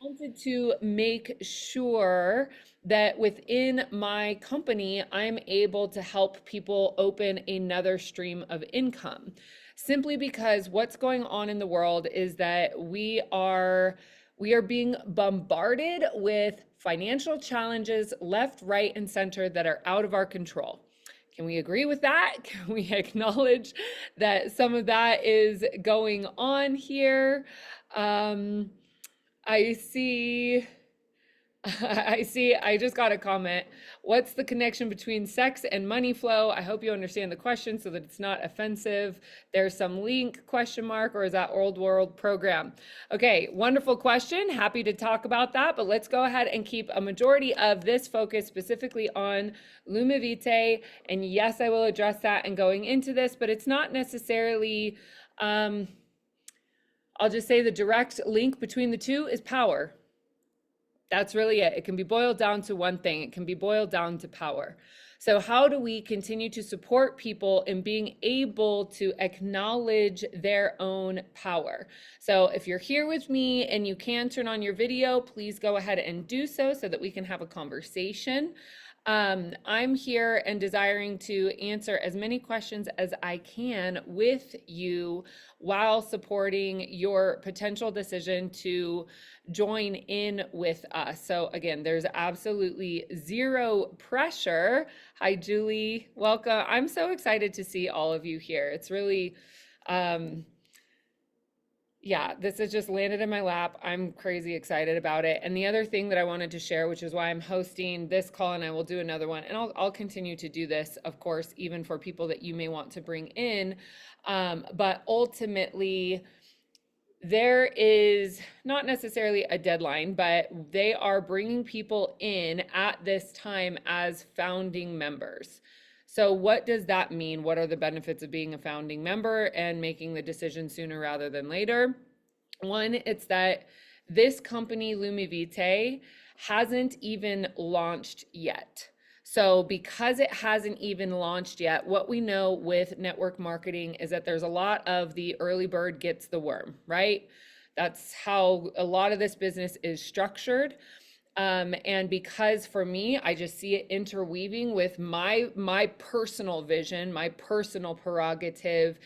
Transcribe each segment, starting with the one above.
Wanted to make sure that within my company, I'm able to help people open another stream of income. Simply because what's going on in the world is that we are being bombarded with financial challenges left, right, and center that are out of our control. Can we agree with that? Can we acknowledge that some of that is going on here? Um, I see, I just got a comment. What's the connection between sex and money flow? I hope you understand the question so that it's not offensive. There's some link, question mark, or is that old world program? Okay, wonderful question. Happy to talk about that, but let's go ahead and keep a majority of this focus specifically on LumiVitae. And yes, I will address that and going into this, but it's not necessarily, I'll just say the direct link between the two is power. That's really it. It can be boiled down to one thing. It can be boiled down to power. So how do we continue to support people in being able to acknowledge their own power? So if you're here with me and you can turn on your video, please go ahead and do so that we can have a conversation. I'm here and desiring to answer as many questions as I can with you while supporting your potential decision to join in with us. So again, there's absolutely zero pressure. Hi, Julie. Welcome. I'm so excited to see all of you here. It's really, yeah, this has just landed in my lap. I'm crazy excited about it. And the other thing that I wanted to share, which is why I'm hosting this call, and I will do another one, and I'll continue to do this, of course, even for people that you may want to bring in. But ultimately, there is not necessarily a deadline, but they are bringing people in at this time as founding members. So what does that mean? What are the benefits of being a founding member and making the decision sooner rather than later? One, it's that this company, LumiVitae, hasn't even launched yet. So because it hasn't even launched yet, what we know with network marketing is that there's a lot of the early bird gets the worm, right? That's how a lot of this business is structured. And because for me, I just see it interweaving with my personal vision, my personal prerogative,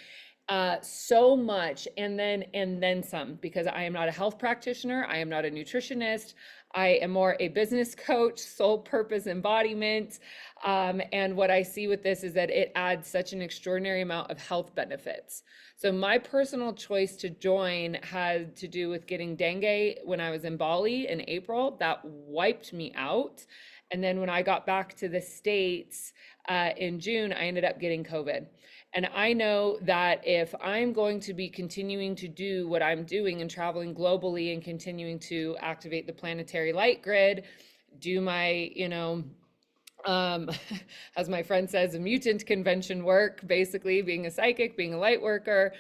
so much, and then some, because I am not a health practitioner, I am not a nutritionist, I am more a business coach, soul purpose embodiment. And what I see with this is that it adds such an extraordinary amount of health benefits. So my personal choice to join had to do with getting dengue when I was in Bali in April. That wiped me out. And then when I got back to the States in June, I ended up getting COVID. And I know that if I'm going to be continuing to do what I'm doing and traveling globally and continuing to activate the planetary light grid, do my, as my friend says, a mutant convention work, basically being a psychic, being a light worker,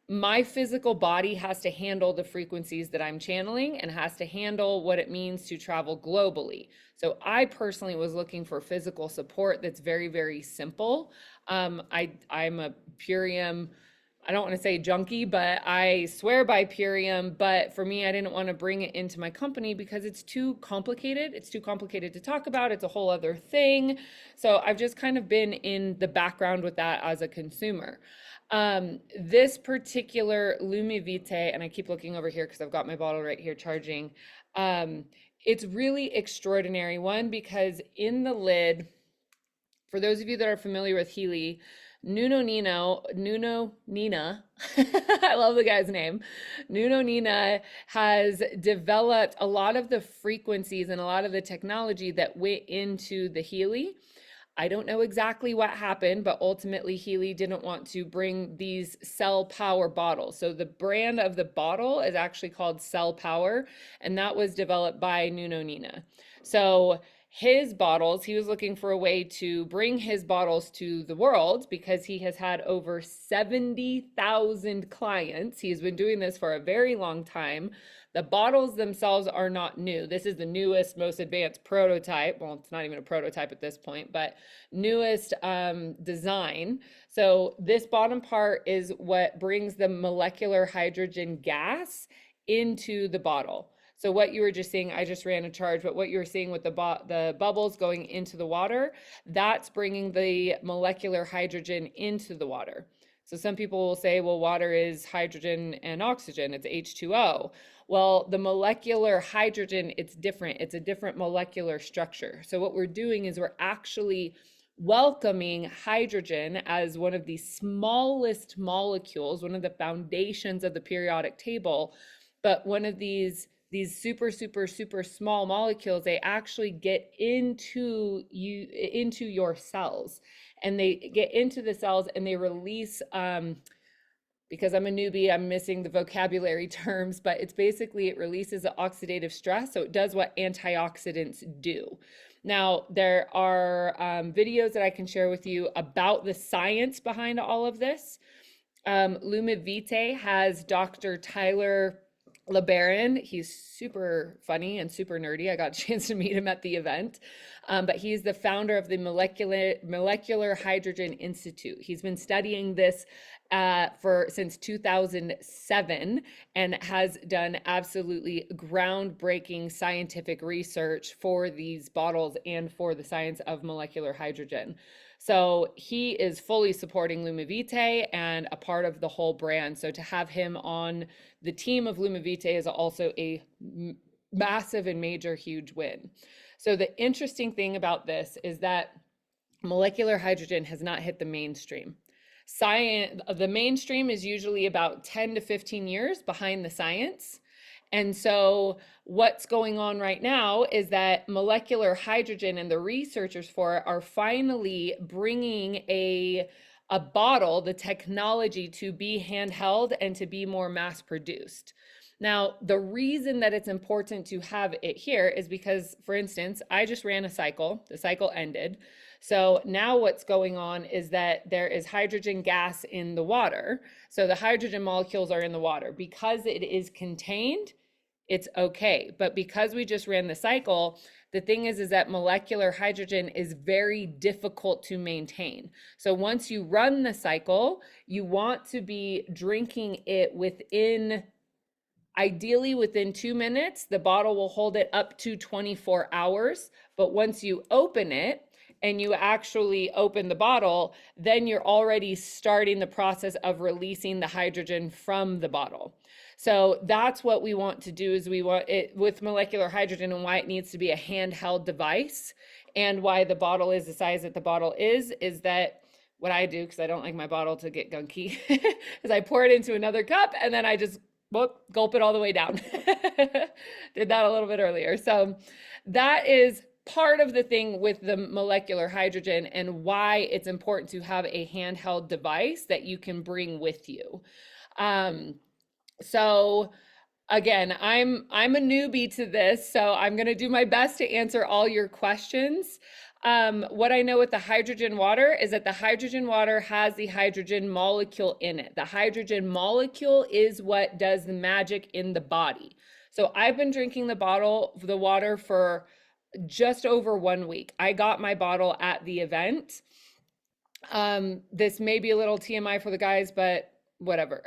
my physical body has to handle the frequencies that I'm channeling and has to handle what it means to travel globally. So I personally was looking for physical support that's very, very simple. I'm a Purium, I don't want to say junkie, but I swear by Purium. But for me, I didn't want to bring it into my company because it's too complicated. It's too complicated to talk about. It's a whole other thing. So I've just kind of been in the background with that as a consumer. This particular LumiVitae, and I keep looking over here because I've got my bottle right here charging. It's really extraordinary. One, because in the lid, for those of you that are familiar with Healy, Nuno Nina, I love the guy's name. Nuno Nina has developed a lot of the frequencies and a lot of the technology that went into the Healy. I don't know exactly what happened, but ultimately Healy didn't want to bring these Cell Power bottles. So the brand of the bottle is actually called Cell Power, and that was developed by Nuno Nina. So his bottles, he was looking for a way to bring his bottles to the world because he has had over 70,000 clients. He's been doing this for a very long time. The bottles themselves are not new. This is the newest, most advanced prototype. Well, it's not even a prototype at this point, but newest design. So this bottom part is what brings the molecular hydrogen gas into the bottle. So what you were just seeing, I just ran a charge, but what you were seeing with the bubbles going into the water, that's bringing the molecular hydrogen into the water. So some people will say, well, water is hydrogen and oxygen, it's H2O. Well, the molecular hydrogen, it's different. It's a different molecular structure. So what we're doing is we're actually welcoming hydrogen as one of the smallest molecules, one of the foundations of the periodic table, but one of these super, super, super small molecules, they actually get into your cells, and they get into the cells and they release, because I'm a newbie, I'm missing the vocabulary terms, but it's basically, it releases the oxidative stress. So it does what antioxidants do. Now, there are videos that I can share with you about the science behind all of this. LumiVitae has Dr. Tyler LeBaron. He's super funny and super nerdy. I got a chance to meet him at the event. But he's the founder of the Molecular Hydrogen Institute. He's been studying this since 2007 and has done absolutely groundbreaking scientific research for these bottles and for the science of molecular hydrogen. So he is fully supporting LumiVitae and a part of the whole brand. So to have him on the team of LumiVitae is also a massive and major huge win. So the interesting thing about this is that molecular hydrogen has not hit the mainstream. The mainstream is usually about 10 to 15 years behind the science. And so what's going on right now is that molecular hydrogen and the researchers for it are finally bringing a bottle, the technology, to be handheld and to be more mass produced. Now, the reason that it's important to have it here is because, for instance, I just ran a cycle, the cycle ended. So now what's going on is that there is hydrogen gas in the water. So the hydrogen molecules are in the water. Because it is contained, it's okay. But because we just ran the cycle, the thing is that molecular hydrogen is very difficult to maintain. So once you run the cycle, you want to be drinking it ideally within 2 minutes. The bottle will hold it up to 24 hours. But once you open it, and you actually open the bottle, then you're already starting the process of releasing the hydrogen from the bottle. So that's what we want to do, is we want it with molecular hydrogen, and why it needs to be a handheld device, and why the bottle is the size that the bottle is that what I do, because I don't like my bottle to get gunky, is I pour it into another cup and then I just gulp it all the way down. Did that a little bit earlier. So that is part of the thing with the molecular hydrogen and why it's important to have a handheld device that you can bring with you. So again, I'm a newbie to this, so I'm going to do my best to answer all your questions. What I know with the hydrogen water is that the hydrogen water has the hydrogen molecule in it. The hydrogen molecule is what does the magic in the body. So I've been drinking the water for just over 1 week. I got my bottle at the event. This may be a little TMI for the guys, but whatever.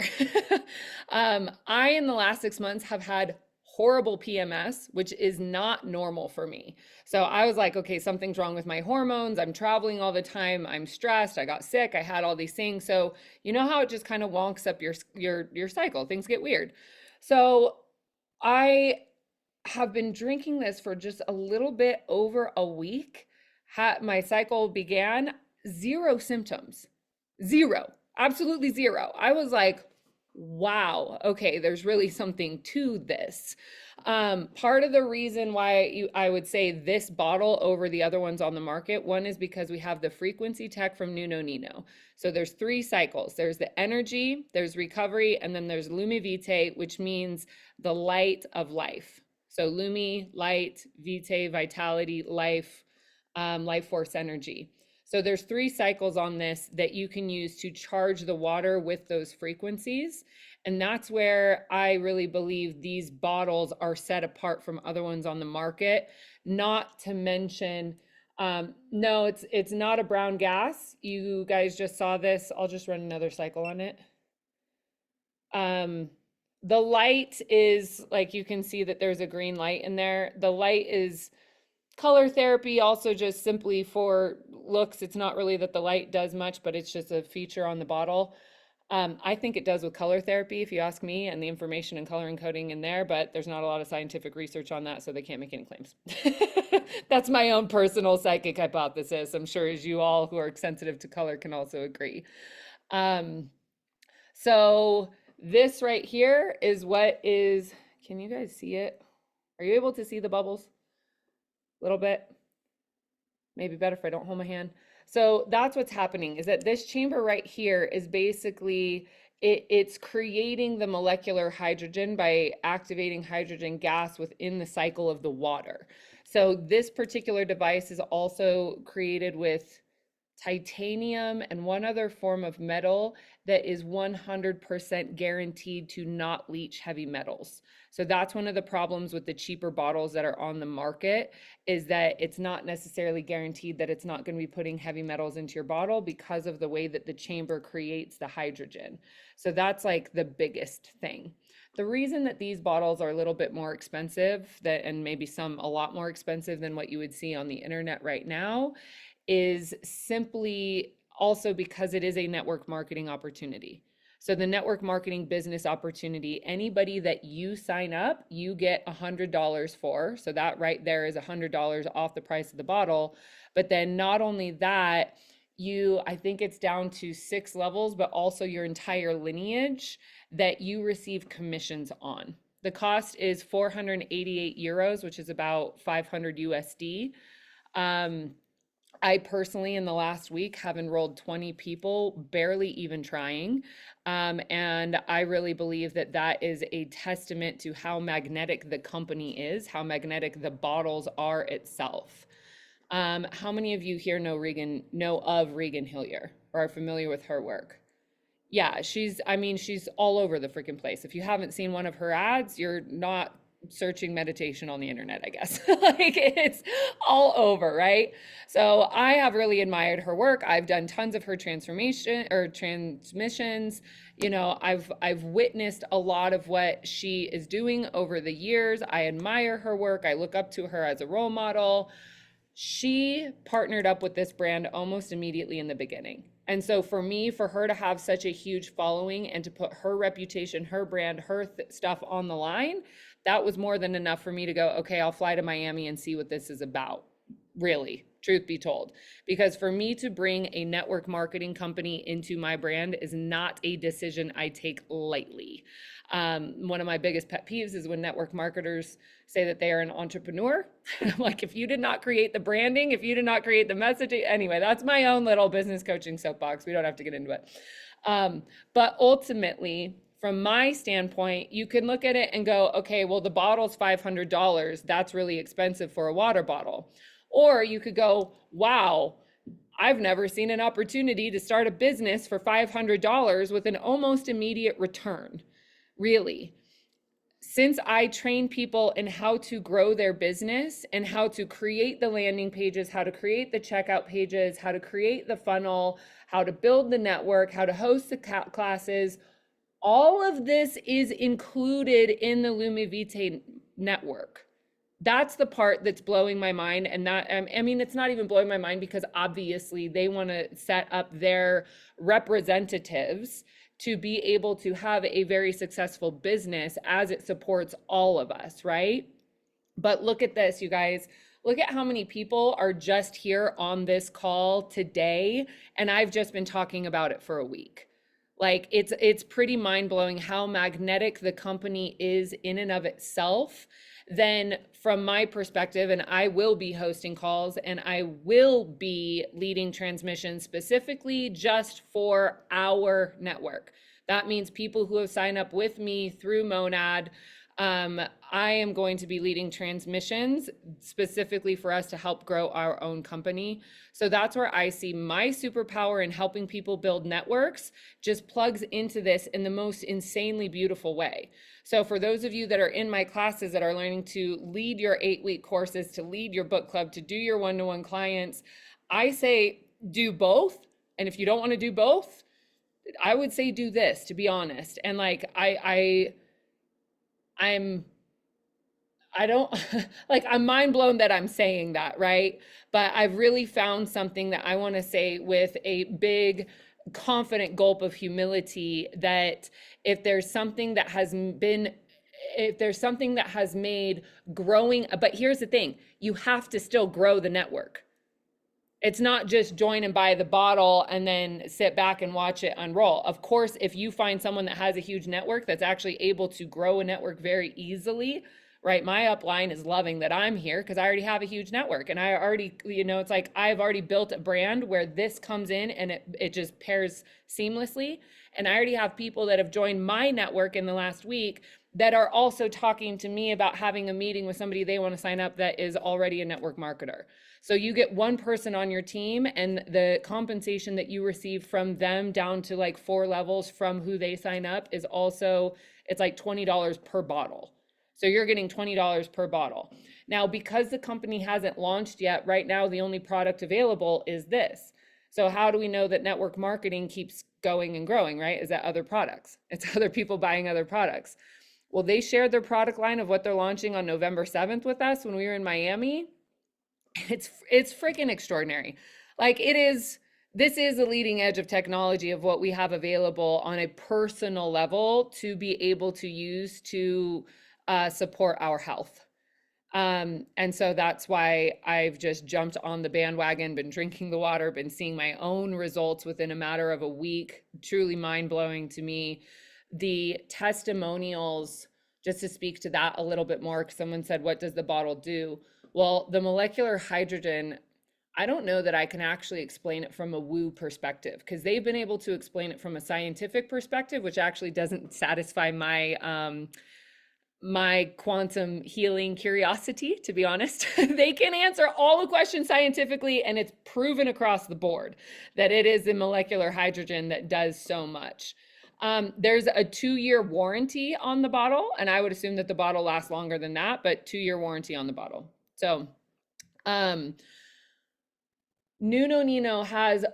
I, in the last 6 months, have had horrible PMS, which is not normal for me. So I was like, okay, something's wrong with my hormones. I'm traveling all the time. I'm stressed. I got sick. I had all these things. So you know how it just kind of wonks up your cycle. Things get weird. So I have been drinking this for just a little bit over a week. My cycle began, 0 symptoms, 0, absolutely 0. I was like, wow, okay, there's really something to this. Part of the reason why I would say this bottle over the other ones on the market, one is because we have the frequency tech from Nuno Nino. So there's 3 cycles. There's the energy, there's recovery, and then there's LumiVitae, which means the light of life. So Lumi, light, Vitae, vitality, life, life force energy. So there's 3 cycles on this that you can use to charge the water with those frequencies. And that's where I really believe these bottles are set apart from other ones on the market. Not to mention, no, it's not a brown gas. You guys just saw this. I'll just run another cycle on it. The light is like, you can see that there's a green light in there. The light is color therapy, also just simply for looks. It's not really that the light does much, but it's just a feature on the bottle. I think it does with color therapy, if you ask me, and the information and color encoding in there, but there's not a lot of scientific research on that, so they can't make any claims. That's my own personal psychic hypothesis. I'm sure as you all who are sensitive to color can also agree. Um, so this right here is what is, can you guys see it? Are you able to see the bubbles? A little bit? Maybe better if I don't hold my hand. So that's what's happening, is that this chamber right here is basically, it's creating the molecular hydrogen by activating hydrogen gas within the cycle of the water. So this particular device is also created with titanium and one other form of metal that is 100% guaranteed to not leach heavy metals. So that's one of the problems with the cheaper bottles that are on the market, is that it's not necessarily guaranteed that it's not going to be putting heavy metals into your bottle because of the way that the chamber creates the hydrogen. So that's like the biggest thing. The reason that these bottles are a little bit more expensive, that, and maybe some a lot more expensive than what you would see on the internet right now, is simply also because it is a network marketing opportunity. So the network marketing business opportunity, anybody that you sign up, you get $100 for. So that right there is $100 off the price of the bottle. But then not only that, I think it's down to 6 levels, but also your entire lineage that you receive commissions on. The cost is 488 euros, which is about 500 USD. I personally, in the last week, have enrolled 20 people, barely even trying. And I really believe that that is a testament to how magnetic the company is, how magnetic the bottles are itself. How many of you here know of Regan Hillier or are familiar with her work? Yeah, she's all over the freaking place. If you haven't seen one of her ads, you're not searching meditation on the internet, I guess. Like, it's all over, right? So I have really admired her work. I've done tons of her transmissions. I've witnessed a lot of what she is doing over the years. I admire her work. I look up to her as a role model. She partnered up with this brand almost immediately in the beginning. And so for me, for her to have such a huge following and to put her reputation, her brand, her stuff on the line, that was more than enough for me to go, okay, I'll fly to Miami and see what this is about. Really, truth be told. Because for me to bring a network marketing company into my brand is not a decision I take lightly. One of my biggest pet peeves is when network marketers say that they are an entrepreneur. I'm like, if you did not create the branding, if you did not create the messaging, anyway, that's my own little business coaching soapbox. We don't have to get into it. But ultimately, from my standpoint, you can look at it and go, okay, well, the bottle's $500. That's really expensive for a water bottle. Or you could go, wow, I've never seen an opportunity to start a business for $500 with an almost immediate return. Really. Since I train people in how to grow their business and how to create the landing pages, how to create the checkout pages, how to create the funnel, how to build the network, how to host the classes, all of this is included in the LumiVitae network. That's the part that's blowing my mind. And that, it's not even blowing my mind because obviously they want to set up their representatives to be able to have a very successful business as it supports all of us, right? But look at this, you guys. Look at how many people are just here on this call today, and I've just been talking about it for a week. Like, it's pretty mind-blowing how magnetic the company is in and of itself. Then from my perspective, and I will be hosting calls and I will be leading transmissions specifically just for our network. That means people who have signed up with me through Monad. I am going to be leading transmissions specifically for us to help grow our own company. So that's where I see my superpower in helping people build networks just plugs into this in the most insanely beautiful way. So for those of you that are in my classes that are learning to lead your 8-week courses, to lead your book club, to do your one-to-one clients, I say do both. And if you don't want to do both, I would say do this, to be honest. And like, I'm I don't like, I'm mind blown that I'm saying that, right? But I've really found something that I want to say with a big, confident gulp of humility, that if there's something that has been, if there's something that has made growing, but here's the thing, you have to still grow the network. It's not just join and buy the bottle and then sit back and watch it unroll. Of course, if you find someone that has a huge network that's actually able to grow a network very easily, right? My upline is loving that I'm here because I already have a huge network, and I already, it's like I've already built a brand where this comes in and it just pairs seamlessly. And I already have people that have joined my network in the last week that are also talking to me about having a meeting with somebody they want to sign up that is already a network marketer. So you get one person on your team, and the compensation that you receive from them down to like 4 levels from who they sign up is also, it's like $20 per bottle. So you're getting $20 per bottle. Now, because the company hasn't launched yet, right now the only product available is this. So how do we know that network marketing keeps going and growing, right? Is that other products? It's other people buying other products. Well, they shared their product line of what they're launching on November 7th with us when we were in Miami. It's freaking extraordinary. Like, this is the leading edge of technology of what we have available on a personal level to be able to use to support our health. And so that's why I've just jumped on the bandwagon, been drinking the water, been seeing my own results within a matter of a week. Truly mind blowing to me. The testimonials, just to speak to that a little bit more, because someone said, what does the bottle do? Well, the molecular hydrogen, I don't know that I can actually explain it from a woo perspective, because they've been able to explain it from a scientific perspective, which actually doesn't satisfy my quantum healing curiosity, to be honest. They can answer all the questions scientifically, and it's proven across the board that it is the molecular hydrogen that does so much. There's a 2-year warranty on the bottle, and I would assume that the bottle lasts longer than that, but 2-year warranty on the bottle. So, Nuno Nina has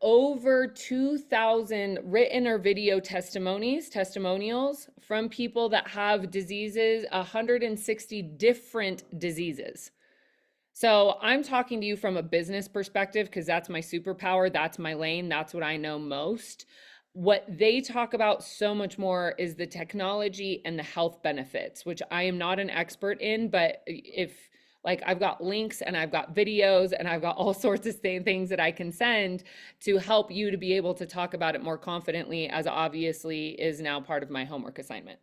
over 2,000 written or video testimonials from people that have diseases, 160 different diseases. So I'm talking to you from a business perspective, because that's my superpower, that's my lane, that's what I know most. What they talk about so much more is the technology and the health benefits, which I am not an expert in, but if, like, I've got links and I've got videos and I've got all sorts of things that I can send to help you to be able to talk about it more confidently, as obviously is now part of my homework assignment.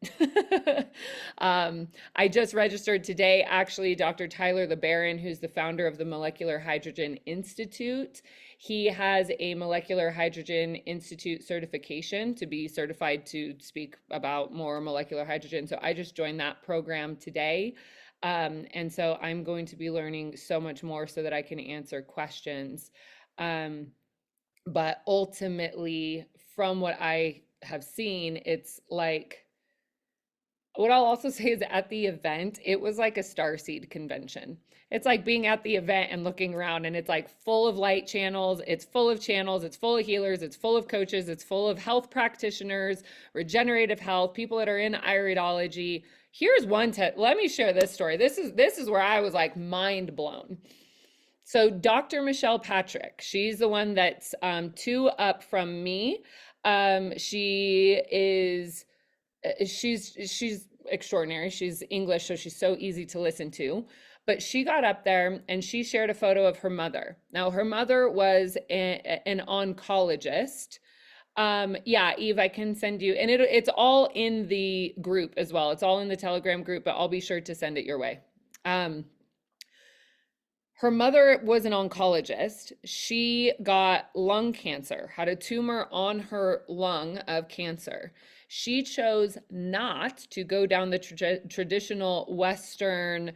I just registered today, actually, Dr. Tyler LeBaron, who's the founder of the Molecular Hydrogen Institute. He has a Molecular Hydrogen Institute certification to be certified to speak about more molecular hydrogen. So I just joined that program today. And so I'm going to be learning so much more so that I can answer questions. But ultimately, from what I have seen, it's like, what I'll also say is, at the event, it was like a starseed convention. It's like being at the event and looking around, and it's like full of light channels, it's full of channels, it's full of healers, it's full of coaches, it's full of health practitioners, regenerative health, people that are in iridology. Here's one let me share this story. This is where I was like mind blown. So Dr. Michelle Patrick, she's the one that's 2 up from me. She's extraordinary. She's English, so she's so easy to listen to. But she got up there and she shared a photo of her mother. Now, her mother was an oncologist. Yeah, Eve, I can send you, and it's all in the group as well. It's all in the Telegram group, but I'll be sure to send it your way. Her mother was an oncologist. She got lung cancer, had a tumor on her lung of cancer. She chose not to go down the traditional Western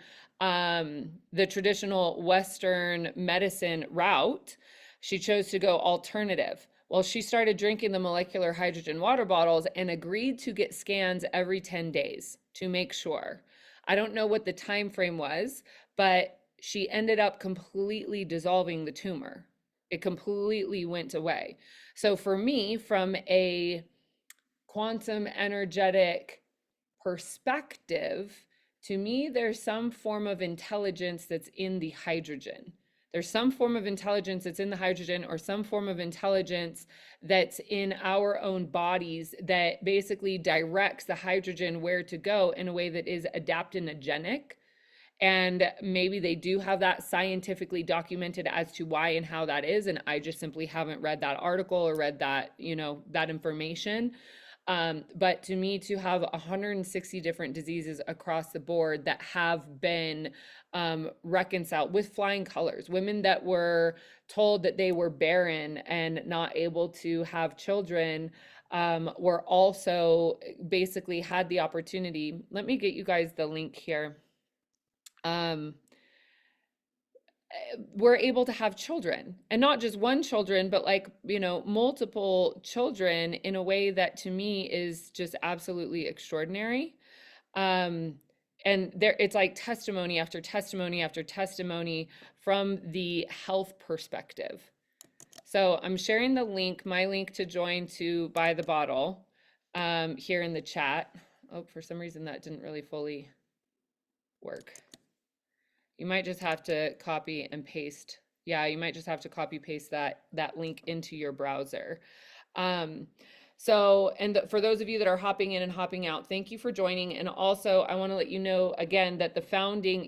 medicine route. She chose to go alternative. Well, she started drinking the molecular hydrogen water bottles and agreed to get scans every 10 days to make sure. I don't know what the time frame was, but she ended up completely dissolving the tumor. It completely went away. So for me, from a quantum energetic perspective, to me, there's some form of intelligence that's in the hydrogen. There's some form of intelligence that's in the hydrogen, or some form of intelligence that's in our own bodies that basically directs the hydrogen where to go in a way that is adaptogenic. And maybe they do have that scientifically documented as to why and how that is. And I just simply haven't read that article or read that, that information. But to me, to have 160 different diseases across the board that have been reconciled with flying colors, women that were told that they were barren and not able to have children, were also basically had the opportunity. Let me get you guys the link here. We're able to have children, and not just one children, but like, multiple children, in a way that to me is just absolutely extraordinary. And there, it's like testimony after testimony after testimony from the health perspective. So I'm sharing the link, my link to join to buy the bottle, here in the chat. Oh, for some reason that didn't really fully work. You might just have to copy and paste. Yeah, you might just have to copy paste that link into your browser. For those of you that are hopping in and hopping out, thank you for joining. And also, I want to let you know again that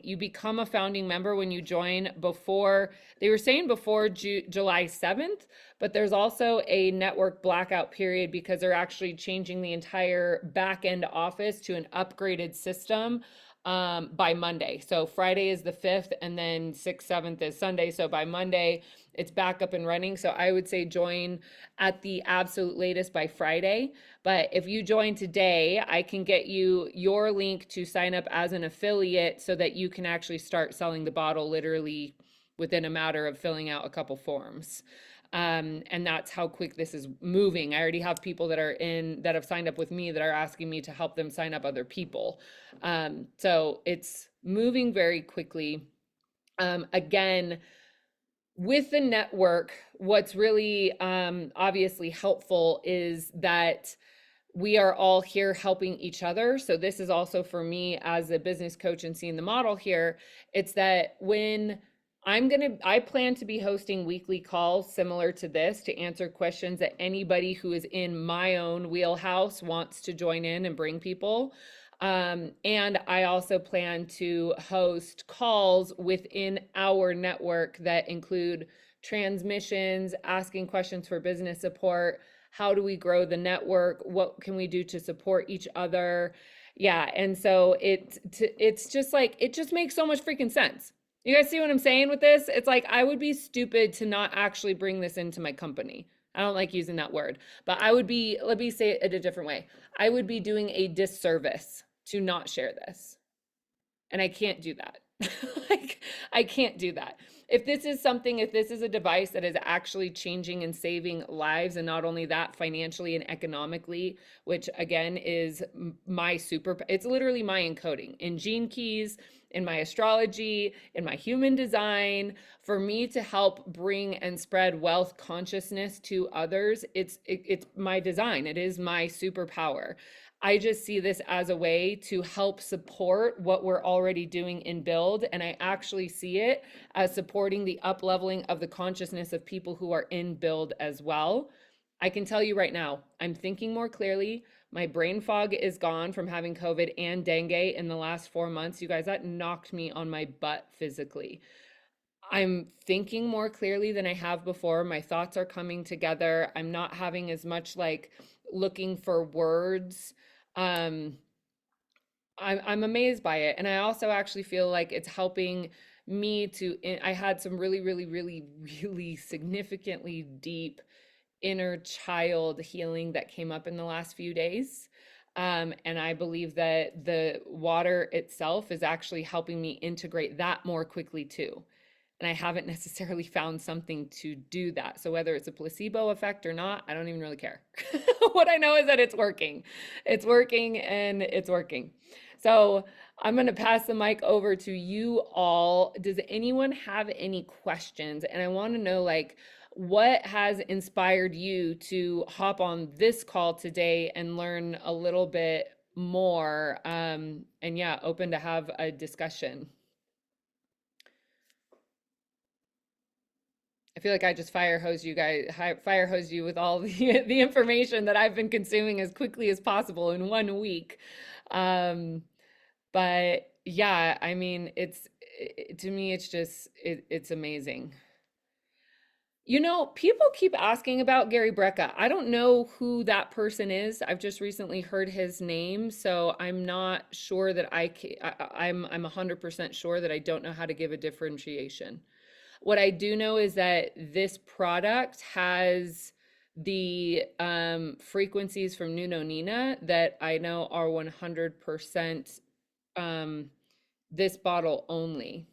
you become a founding member when you join before, they were saying before July 7th, but there's also a network blackout period because they're actually changing the entire back end office to an upgraded system by Monday. So Friday is the 5th, and then 6th, 7th is Sunday. So by Monday, it's back up and running. So I would say join at the absolute latest by Friday. But if you join today, I can get you your link to sign up as an affiliate so that you can actually start selling the bottle literally within a matter of filling out a couple forms. And that's how quick this is moving. I already have people that have signed up with me that are asking me to help them sign up other people. So it's moving very quickly. Again, with the network, what's really obviously helpful is that we are all here helping each other. So this is also for me as a business coach and seeing the model here. It's that when I plan to be hosting weekly calls similar to this to answer questions that anybody who is in my own wheelhouse wants to join in and bring people. And I also plan to host calls within our network that include transmissions, asking questions for business support. How do we grow the network? What can we do to support each other? Yeah. And so it's just like, it just makes so much freaking sense. You guys see what I'm saying with this? It's like, I would be stupid to not actually bring this into my company. I don't like using that word, but let me say it a different way. I would be doing a disservice to not share this. And I can't do that. Like, I can't do that. If this is a device that is actually changing and saving lives, and not only that, financially and economically, which again is it's literally my encoding in gene keys, in my astrology, in my human design, for me to help bring and spread wealth consciousness to others. It's my design. It is my superpower. I just see this as a way to help support what we're already doing in build. And I actually see it as supporting the up-leveling of the consciousness of people who are in build as well. I can tell you right now, I'm thinking more clearly. My brain fog is gone from having COVID and dengue in the last 4 months. You guys, that knocked me on my butt physically. I'm thinking more clearly than I have before. My thoughts are coming together. I'm not having as much like looking for words. I'm amazed by it. And I also actually feel like it's helping me I had some really, really, really, really significantly deep inner child healing that came up in the last few days. And I believe that the water itself is actually helping me integrate that more quickly too. And I haven't necessarily found something to do that. So whether it's a placebo effect or not, I don't even really care. What I know is that it's working. It's working and it's working. So I'm going to pass the mic over to you all. Does anyone have any questions? And I want to know, like, what has inspired you to hop on this call today and learn a little bit more. And yeah, open to have a discussion. I feel like I just fire hose you guys, fire hose you with all the information that I've been consuming as quickly as possible in 1 week. Um, but yeah, I mean, to me, it's just, it's amazing. You know, people keep asking about Gary Brecka. I don't know who that person is. I've just recently heard his name, so I'm not sure that I'm 100% sure that I don't know how to give a differentiation. What I do know is that this product has the frequencies from Nuno Nina that I know are 100% um, this bottle only.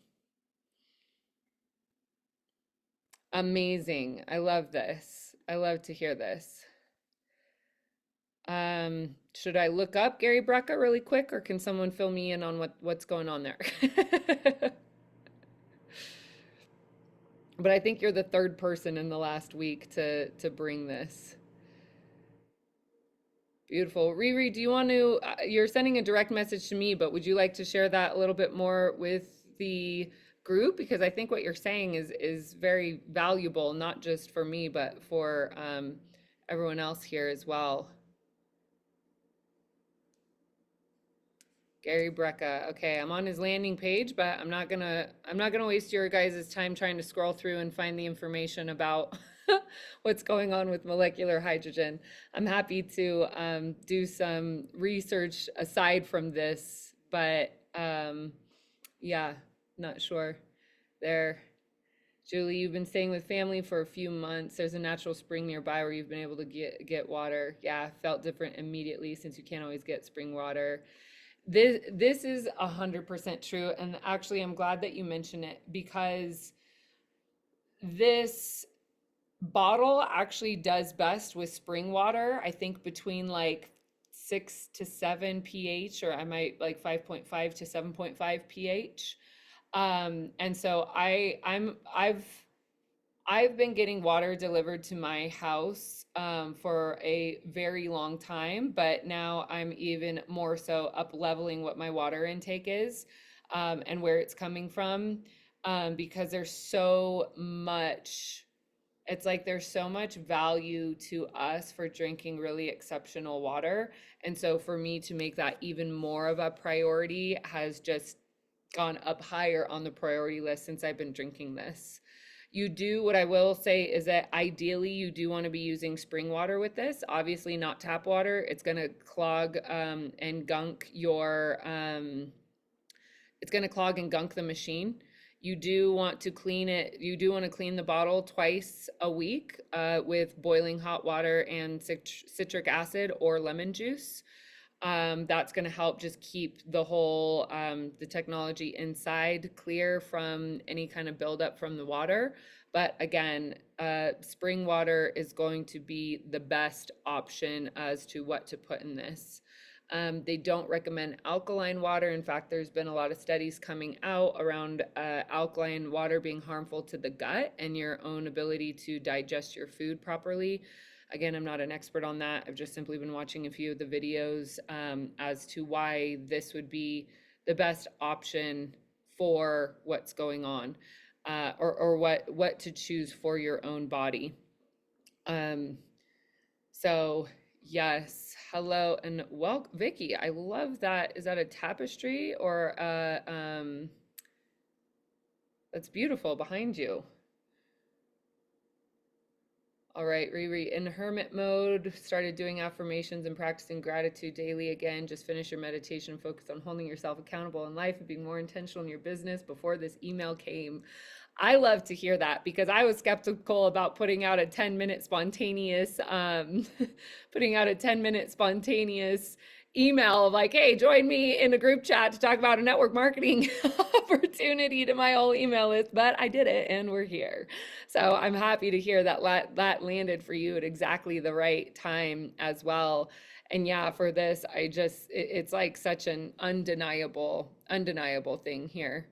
Amazing. I love this. I love to hear this. Should I look up Gary Brecka really quick, or can someone fill me in on what's going on there? But I think you're the third person in the last week to bring this. Beautiful. Riri, do you want to, you're sending a direct message to me, but would you like to share that a little bit more with the group? Because I think what you're saying is very valuable, not just for me, but for everyone else here as well. Gary Brecka. Okay, I'm on his landing page, but I'm not gonna waste your guys' time trying to scroll through and find the information about what's going on with molecular hydrogen. I'm happy to do some research aside from this, but yeah, not sure. There, Julie, you've been staying with family for a few months. There's a natural spring nearby where you've been able to get water. Yeah, felt different immediately since you can't always get spring water. This is 100% true, and actually I'm glad that you mentioned it, because this bottle actually does best with spring water. I think between like 6 to 7 pH, or I might like 5.5 to 7.5 pH. And so I've been getting water delivered to my house for a very long time, but now I'm even more so up leveling what my water intake is and where it's coming from, because it's like there's so much value to us for drinking really exceptional water. And so for me to make that even more of a priority has just gone up higher on the priority list since I've been drinking this. What I will say is that ideally you do want to be using spring water with this. Obviously not tap water. It's going to clog and gunk it's going to clog and gunk the machine. You do want to clean it. You do want to clean the bottle twice a week with boiling hot water and citric acid or lemon juice. That's going to help just keep the technology inside clear from any kind of buildup from the water. But again, spring water is going to be the best option as to what to put in this. They don't recommend alkaline water. In fact, there's been a lot of studies coming out around alkaline water being harmful to the gut and your own ability to digest your food properly. Again, I'm not an expert on that. I've just simply been watching a few of the videos as to why this would be the best option for what's going on, or what to choose for your own body. So yes, hello and welcome, Vicky. I love that. Is that a tapestry or that's beautiful behind you? All right, Riri, in hermit mode, started doing affirmations and practicing gratitude daily again. Just finish your meditation, focus on holding yourself accountable in life and being more intentional in your business before this email came. I love to hear that, because I was skeptical about putting out a 10-minute spontaneous, putting out a 10-minute spontaneous email of like, hey, join me in a group chat to talk about a network marketing opportunity to my whole email list, but I did it and we're here. So I'm happy to hear that that landed for you at exactly the right time as well. And yeah, for this, it's like such an undeniable thing here.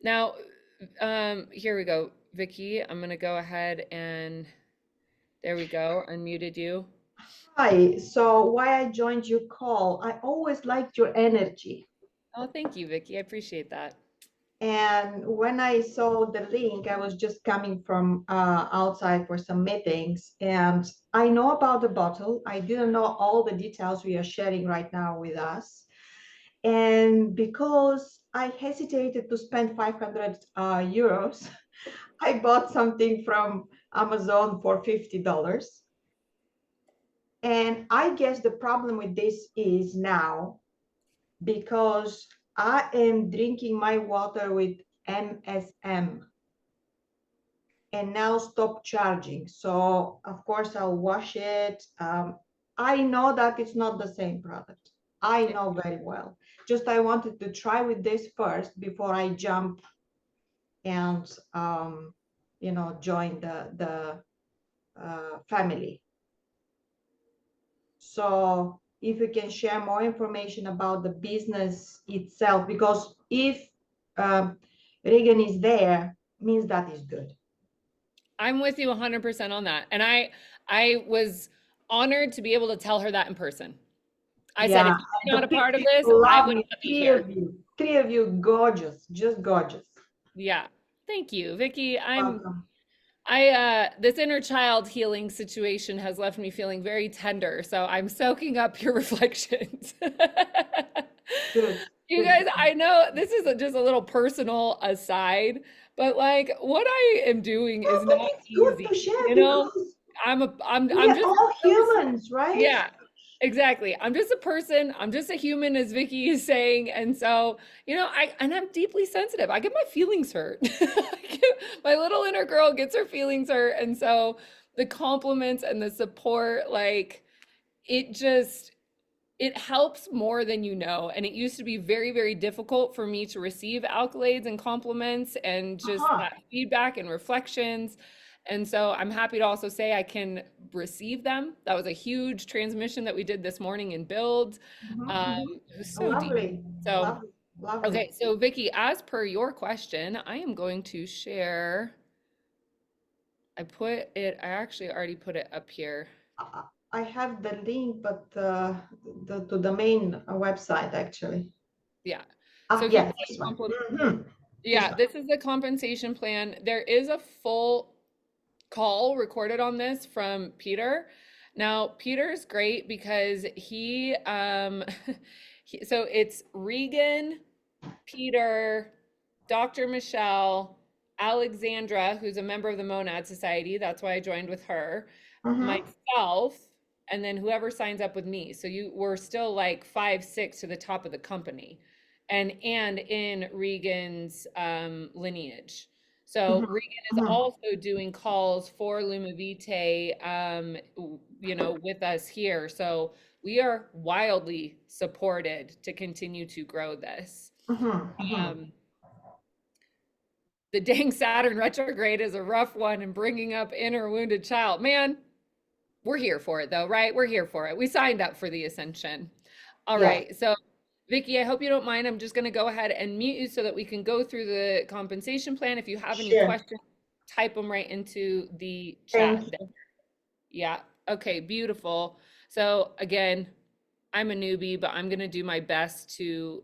Now, here we go, Vicky. I'm gonna go ahead and there we go, unmuted you. Hi. So why I joined your call? I always liked your energy. Oh, thank you, Vicky. I appreciate that. And when I saw the link, I was just coming from outside for some meetings, and I know about the bottle. I didn't know all the details we are sharing right now with us. And because I hesitated to spend 500 euros, I bought something from Amazon for $50. And I guess the problem with this is now because I am drinking my water with MSM and now stop charging. So of course I'll wash it. I know that it's not the same product. I know very well. Just I wanted to try with this first before I jump and join the family. So if you can share more information about the business itself, because if um, Reagan is there, means that is good. I'm with you 100% on that. And I was honored to be able to tell her that in person. I said, Yeah, if and you're the not a part of pictures this, I would lovely. not be here. Three of you, gorgeous, just gorgeous. Yeah. Thank you, Vicky. Welcome. This inner child healing situation has left me feeling very tender, so I'm soaking up your reflections. Good, You good, guys, good. I know this is just a little personal aside, but like what I am doing No, is but not it's good to easy. share You know, because we I'm are just all a person. humans, right? Yeah, exactly. I'm just a person. I'm just a human, as Vicky is saying. And so, I'm deeply sensitive. I get my feelings hurt. My little inner girl gets her feelings hurt. And so the compliments and the support, like it just it helps more than you know. And it used to be very, very difficult for me to receive accolades and compliments and just Uh-huh. that feedback and reflections. And so I'm happy to also say I can receive them. That was a huge transmission that we did this morning in build. It was so deep. Lovely, So, lovely, lovely. okay. So, Vicky, as per your question, I am going to share. I actually already put it up here. I have the link, but to the main website actually. Yeah. So Ah, if you yeah, click this one. complement, This yeah, one. this is the compensation plan. There is a full call recorded on this from Peter. Now, Peter's great because so it's Regan, Peter, Dr. Michelle, Alexandra, who's a member of the Monad Society. That's why I joined with her, Mm-hmm. myself, and then whoever signs up with me. So we're still like 5, 6 to the top of the company, and in Regan's lineage. So Mm-hmm. Regan is Mm-hmm. also doing calls for LumiVitae, with us here. So we are wildly supported to continue to grow this. Mm-hmm. Mm-hmm. Um, the dang Saturn retrograde is a rough one and bringing up inner wounded child. Man, we're here for it though, right? We're here for it. We signed up for the ascension. All Yes, right. So, Vicky, I hope you don't mind. I'm just going to go ahead and mute you so that we can go through the compensation plan. If you have any sure. questions, type them right into the Thank chat. you. Yeah. Okay. Beautiful. So, again, I'm a newbie, but I'm going to do my best to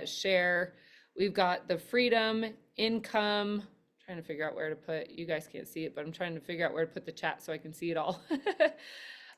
share. We've got the freedom, income. Trying to figure out where to put, you guys can't see it, but I'm trying to figure out where to put the chat so I can see it all.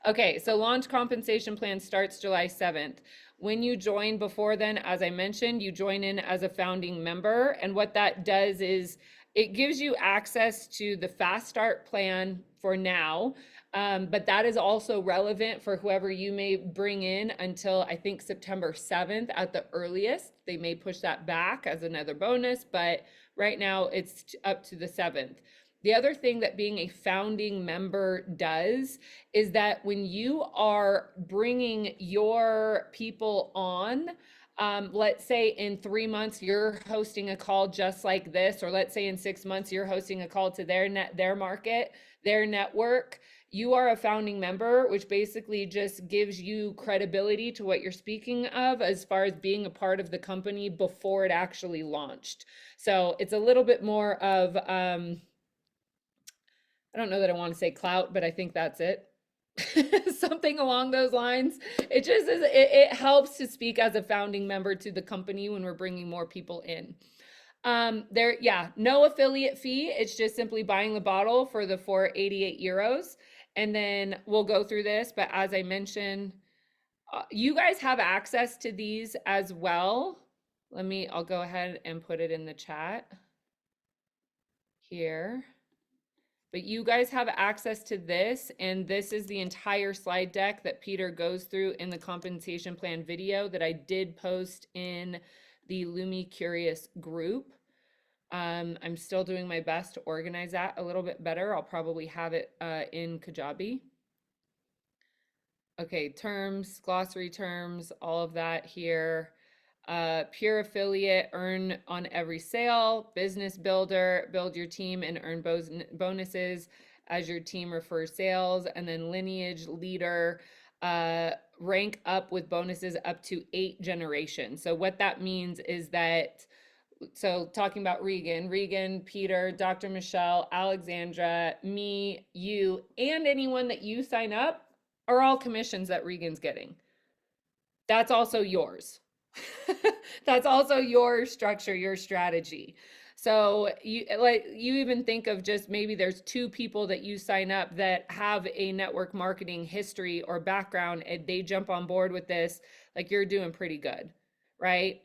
Okay, so launch compensation plan starts July 7th. When you join before then, as I mentioned, you join in as a founding member. And what that does is it gives you access to the fast start plan for now. But that is also relevant for whoever you may bring in until I think September 7th at the earliest. They may push that back as another bonus, but right now it's up to the 7th. The other thing that being a founding member does is that when you are bringing your people on, let's say in 3 months you're hosting a call just like this, or let's say in 6 months you're hosting a call to their market, their network. You are a founding member, which basically just gives you credibility to what you're speaking of as far as being a part of the company before it actually launched. So it's a little bit more of I don't know that I want to say clout, but I think that's it. Something along those lines. It just is, it helps to speak as a founding member to the company when we're bringing more people in. Yeah, no affiliate fee. It's just simply buying the bottle for the 488 euros. And then we'll go through this. But as I mentioned, you guys have access to these as well. I'll go ahead and put it in the chat here. But you guys have access to this, and this is the entire slide deck that Peter goes through in the compensation plan video that I did post in the Lumi Curious group. I'm still doing my best to organize that a little bit better. I'll probably have it in Kajabi. Okay, terms, glossary terms, all of that here. Pure affiliate, earn on every sale. Business builder, build your team and earn bonuses as your team refers sales. And then lineage leader, rank up with bonuses up to 8 generations. So what that means is that, so talking about Regan, Peter, Dr. Michelle, Alexandra, me, you, and anyone that you sign up are all commissions that Regan's getting. That's also yours. That's also your structure, your strategy. So you even think of just maybe there's 2 people that you sign up that have a network marketing history or background, and they jump on board with this, like you're doing pretty good, right?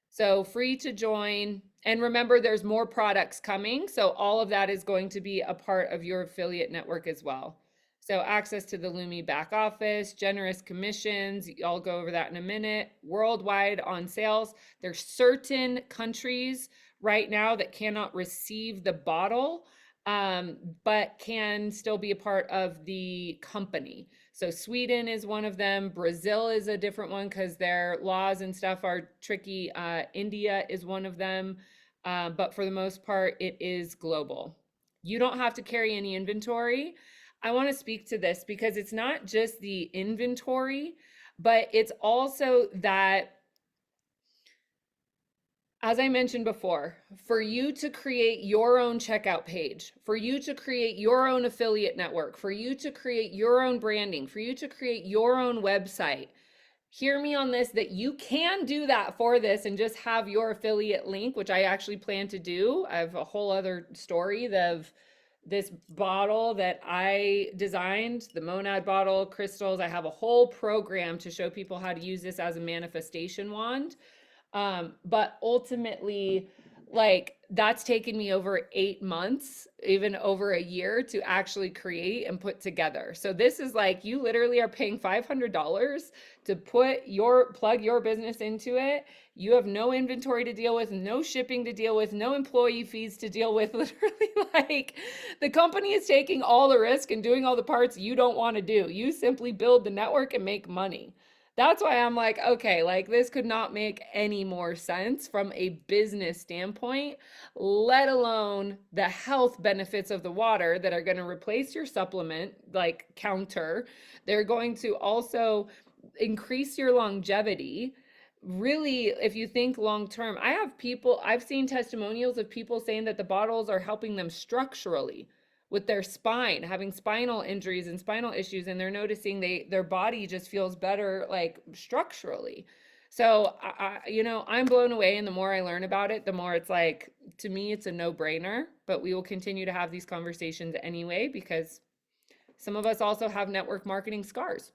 So free to join. And remember, there's more products coming. So all of that is going to be a part of your affiliate network as well. So access to the Lumi back office, generous commissions, I'll go over that in a minute, worldwide on sales. There's certain countries right now that cannot receive the bottle, but can still be a part of the company. So Sweden is one of them. Brazil is a different one because their laws and stuff are tricky. India is one of them. But for the most part, it is global. You don't have to carry any inventory. I want to speak to this because it's not just the inventory, but it's also that, as I mentioned before, for you to create your own checkout page, for you to create your own affiliate network, for you to create your own branding, for you to create your own website, hear me on this, that you can do that for this and just have your affiliate link, which I actually plan to do. I have a whole other story of this bottle that I designed, the Monad bottle, crystals. I have a whole program to show people how to use this as a manifestation wand. But ultimately, like, that's taken me over 8 months, even over a year to actually create and put together. So this is like, you literally are paying $500 to plug your business into it. You have no inventory to deal with, no shipping to deal with, no employee fees to deal with. Literally, like, the company is taking all the risk and doing all the parts you don't want to do. You simply build the network and make money. That's why I'm like, okay, like, this could not make any more sense from a business standpoint, let alone the health benefits of the water that are going to replace your supplement, like counter. They're going to also increase your longevity. Really, if you think long term, I've seen testimonials of people saying that the bottles are helping them structurally with their spine, having spinal injuries and spinal issues, and they're noticing their body just feels better, like, structurally. So I'm blown away, and the more I learn about it, the more it's like, to me, it's a no-brainer. But we will continue to have these conversations anyway, because some of us also have network marketing scars.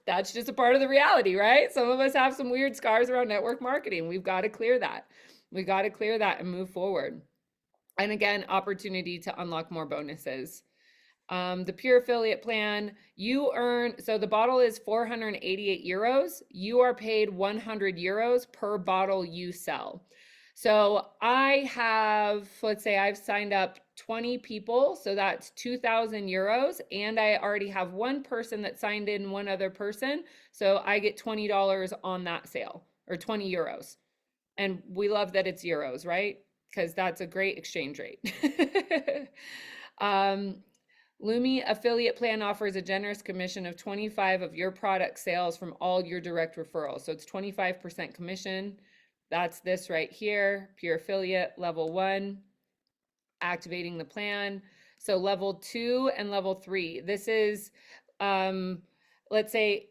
That's just a part of the reality, right? Some of us have some weird scars around network marketing. We've got to clear that. We got to clear that and move forward. And again, opportunity to unlock more bonuses. The pure affiliate plan, so the bottle is 488 euros. You are paid 100 euros per bottle you sell. So let's say I've signed up 20 people, so that's 2,000 euros. And I already have one person that signed in, one other person. So I get $20 on that sale, or 20 euros. And we love that it's euros, right? Because that's a great exchange rate. Lumi affiliate plan offers a generous commission of 25% of your product sales from all your direct referrals. So it's 25% commission. That's this right here, pure affiliate, level 1, activating the plan. So level 2 and level 3. This is, let's say,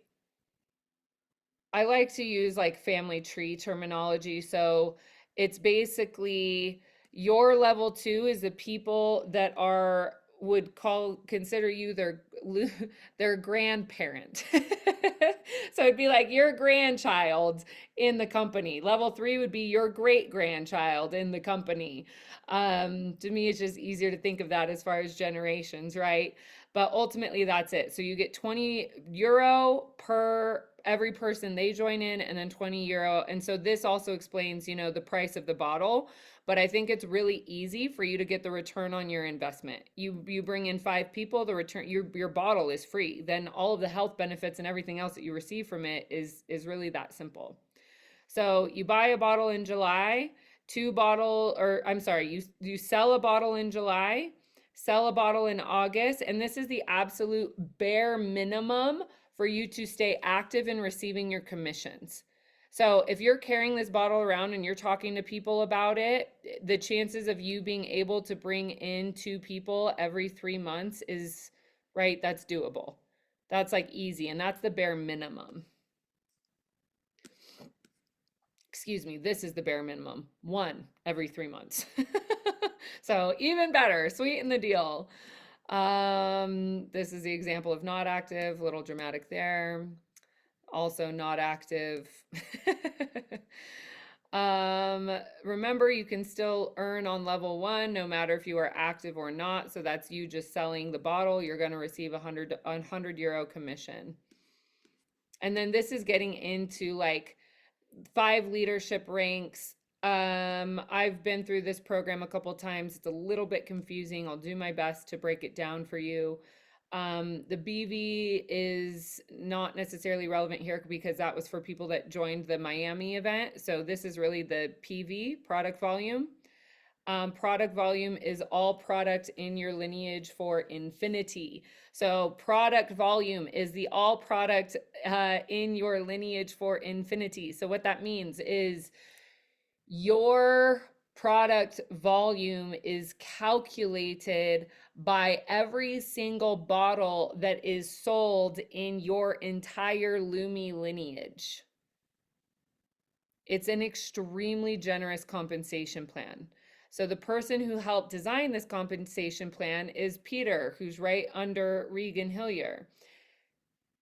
I like to use like family tree terminology. So it's basically your level 2 is the people that are would consider you their grandparent. So it'd be like your grandchild in the company. Level 3 would be your great grandchild in the company. To me, it's just easier to think of that as far as generations, right? But ultimately, that's it. So you get 20 euro per every person they join in, and then 20 euro. And so this also explains, the price of the bottle. But I think it's really easy for you to get the return on your investment. You bring in 5 people, the return your bottle is free. Then all of the health benefits and everything else that you receive from it is really that simple. So you buy a bottle in July, you sell a bottle in July, sell a bottle in August, and this is the absolute bare minimum for you to stay active in receiving your commissions. So if you're carrying this bottle around and you're talking to people about it, the chances of you being able to bring in 2 people every 3 months is, right, that's doable. That's like easy, and that's the bare minimum. Excuse me, this is the bare minimum, 1 every 3 months. So even better, sweeten the deal. This is the example of not active, a little dramatic there. Also not active. Remember, you can still earn on level 1 no matter if you are active or not. So that's you just selling the bottle. You're going to receive a 100 euro commission. And then this is getting into like 5 leadership ranks. I've been through this program a couple times. It's a little bit confusing. I'll do my best to break it down for you. The BV is not necessarily relevant here because that was for people that joined the Miami event. So this is really the PV, product volume. Product volume is all product in your lineage for infinity. So product volume is the all product in your lineage for infinity. So what that means is your product volume is calculated by every single bottle that is sold in your entire Lumi lineage. It's an extremely generous compensation plan. So the person who helped design this compensation plan is Peter, who's right under Regan Hillier.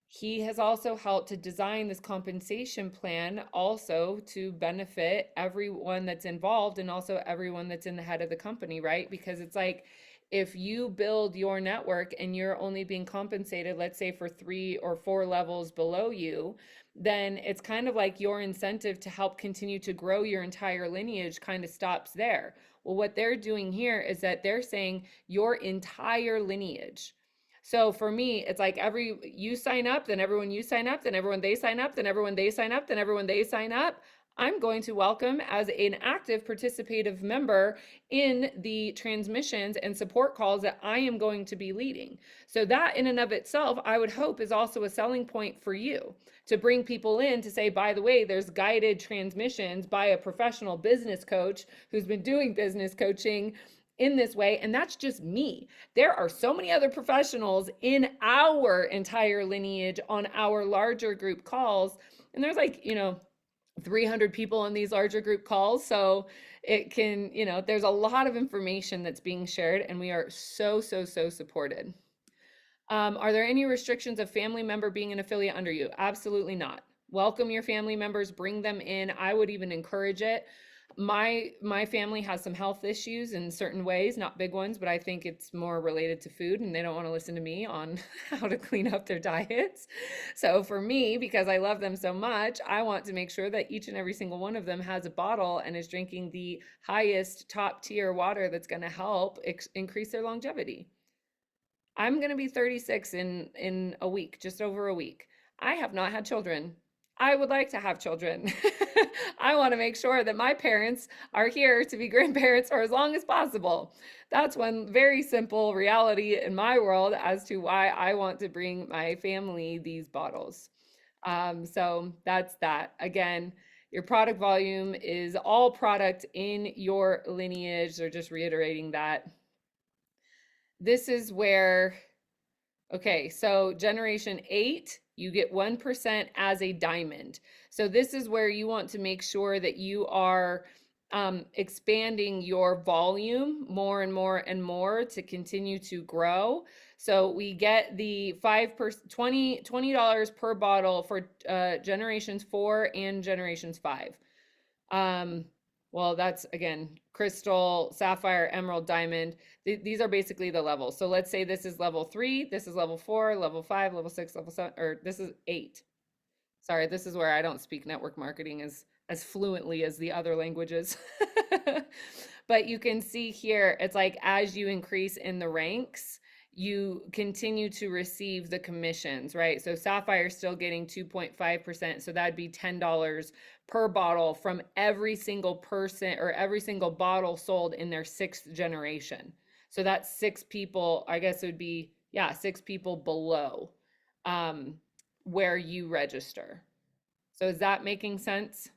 He has also helped to design this compensation plan also to benefit everyone that's involved and also everyone that's in the head of the company, right? Because it's like, if you build your network and you're only being compensated, let's say for 3 or 4 levels below you, then it's kind of like your incentive to help continue to grow your entire lineage kind of stops there. Well, what they're doing here is that they're saying your entire lineage. So for me, it's like you sign up, then everyone you sign up, then everyone they sign up, then everyone they sign up, then everyone they sign up. I'm going to welcome as an active participative member in the transmissions and support calls that I am going to be leading. So that in and of itself, I would hope is also a selling point for you to bring people in to say, by the way, there's guided transmissions by a professional business coach who's been doing business coaching in this way. And that's just me. There are so many other professionals in our entire lineage on our larger group calls. And there's like, 300 people on these larger group calls. So it can, there's a lot of information that's being shared, and we are so supported. Are there any restrictions of family member being an affiliate under you? Absolutely not. Welcome your family members, bring them in. I would even encourage it. My family has some health issues in certain ways, not big ones, but I think it's more related to food, and they don't want to listen to me on how to clean up their diets. So for me, because I love them so much, I want to make sure that each and every single one of them has a bottle and is drinking the highest top tier water that's going to help increase their longevity. I'm going to be 36 in a week, just over a week. I have not had children. I would like to have children. I want to make sure that my parents are here to be grandparents for as long as possible. That's one very simple reality in my world as to why I want to bring my family these bottles. So that's that. Again, your product volume is all product in your lineage. They're just reiterating that. this is where, okay, so generation 8, you get 1% as a diamond. So this is where you want to make sure that you are expanding your volume more and more and more to continue to grow. So we get the 5% $20 per bottle for generations 4 and generations 5. Well, that's again crystal, sapphire, emerald, diamond. These are basically the levels. So let's say this is level 3, this is level 4, level 5, level 6, level 7, or this is 8. Sorry, this is where I don't speak network marketing as fluently as the other languages. But you can see here, it's like as you increase in the ranks, you continue to receive the commissions, right? So Sapphire is still getting 2.5%. So that'd be $10 per bottle from every single person or every single bottle sold in their 6th generation. So that's 6 people, I guess it would be, yeah, 6 people below where you register. So is that making sense?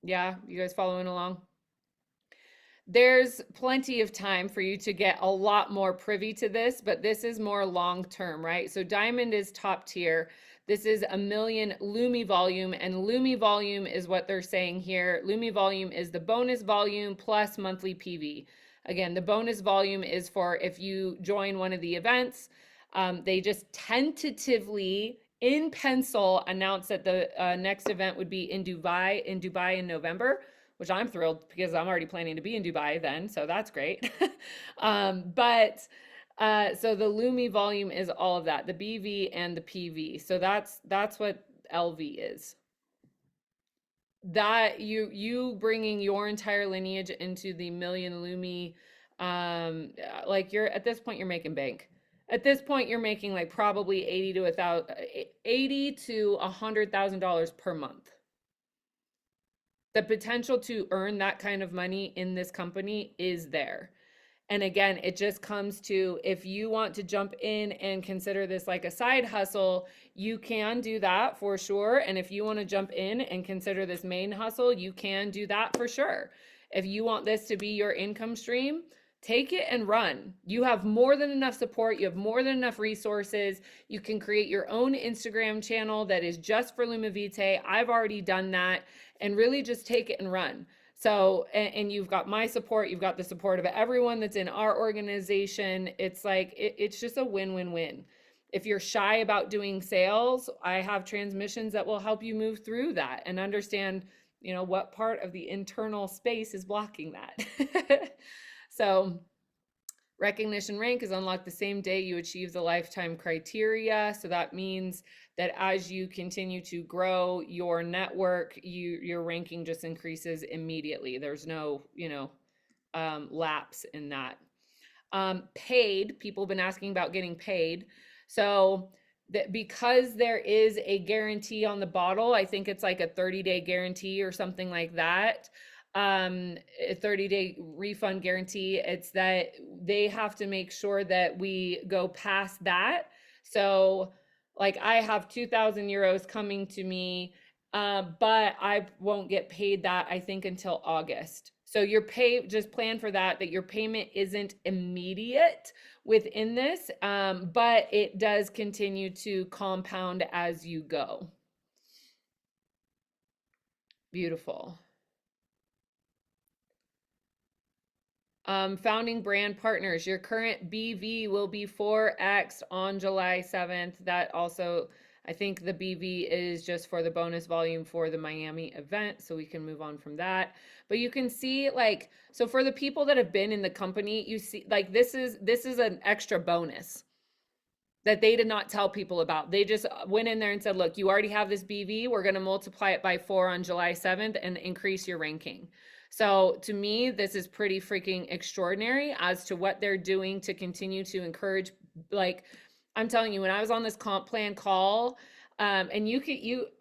Yeah, you guys following along? There's plenty of time for you to get a lot more privy to this, but this is more long term, right? So Diamond is top tier. This is 1 million Lumi volume, and Lumi volume is what they're saying here. Lumi volume is the bonus volume plus monthly PV. Again, the bonus volume is for if you join one of the events. They just tentatively in pencil announced that the next event would be in Dubai in November, which I'm thrilled because I'm already planning to be in Dubai then, so that's great. So the Lumi volume is all of that, the BV and the PV. So that's what LV is. That you bringing your entire lineage into the million Lumi, like you're at this point you're making bank. At this point you're making like probably 80 to $100,000 per month. The potential to earn that kind of money in this company is there. And again, it just comes to if you want to jump in and consider this like a side hustle, you can do that for sure. And if you want to jump in and consider this main hustle, you can do that for sure. If you want this to be your income stream, take it and run. You have more than enough support. You have more than enough resources. You can create your own Instagram channel that is just for LumiVitae. I've already done that, and really just take it and run. So, and you've got my support, you've got the support of everyone that's in our organization. It's like, it's just a win-win-win. If you're shy about doing sales, I have transmissions that will help you move through that and understand, what part of the internal space is blocking that. So recognition rank is unlocked the same day you achieve the lifetime criteria. So that means that as you continue to grow your network, your ranking just increases immediately. There's no, lapse in that. Paid, people have been asking about getting paid. So that because there is a guarantee on the bottle, I think it's like a 30-day guarantee or something like that. A 30-day refund guarantee. It's that they have to make sure that we go past that. So like I have 2,000 euros coming to me, but I won't get paid that, I think, until August. So your just plan for that your payment isn't immediate within this, but it does continue to compound as you go. Beautiful. Founding brand partners, your current BV will be 4x on July 7th. That also, I think the BV is just for the bonus volume for the Miami event, so we can move on from that. But you can see like, so for the people that have been in the company, you see like this is an extra bonus that they did not tell people about. They just went in there and said, look, you already have this BV. We're going to multiply it by 4 on July 7th and increase your ranking. So to me, this is pretty freaking extraordinary as to what they're doing to continue to encourage, like, I'm telling you, when I was on this comp plan call, and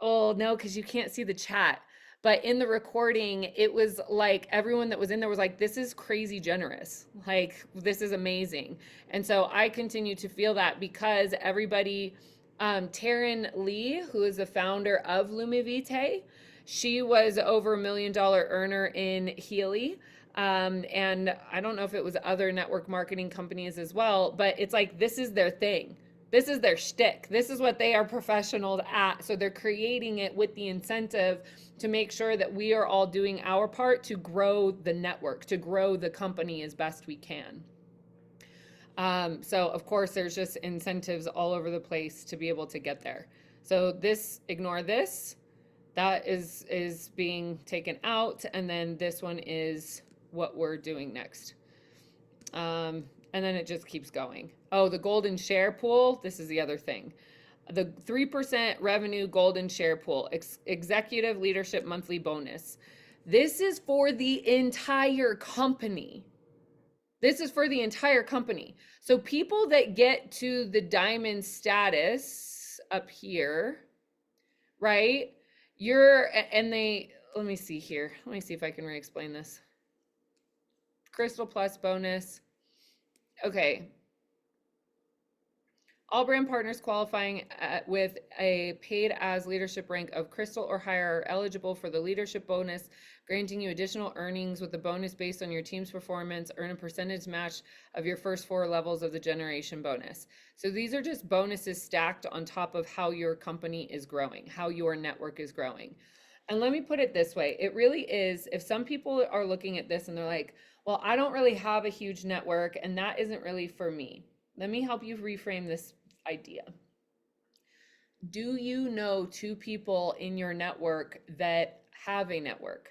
oh no, because you can't see the chat, but in the recording, it was like everyone that was in there was like, this is crazy generous. Like, this is amazing. And so I continue to feel that because everybody, Taryn Lee, who is the founder of LumiVitae, she was over $1 million earner in Healy. And I don't know if it was other network marketing companies as well, but it's like, this is their thing. This is their shtick. This is what they are professionals at. So they're creating it with the incentive to make sure that we are all doing our part to grow the network, to grow the company as best we can. So of course there's just incentives all over the place to be able to get there. So this, ignore this, that is being taken out. And then this one is what we're doing next. And then it just keeps going. Oh, the golden share pool. This is the other thing. The 3% revenue golden share pool, executive leadership monthly bonus. This is for the entire company. This is for the entire company. So people that get to the diamond status up here, right? Let me see here. Let me see if I can re-explain this. Crystal Plus bonus. Okay. All brand partners qualifying with a paid as leadership rank of Crystal or higher are eligible for the leadership bonus, granting you additional earnings with the bonus based on your team's performance. Earn a percentage match of your first 4 levels of the generation bonus. So these are just bonuses stacked on top of how your company is growing, how your network is growing. And let me put it this way. It really is, if some people are looking at this and they're like, well, I don't really have a huge network and that isn't really for me. Let me help you reframe this idea. Do you know 2 people in your network that have a network?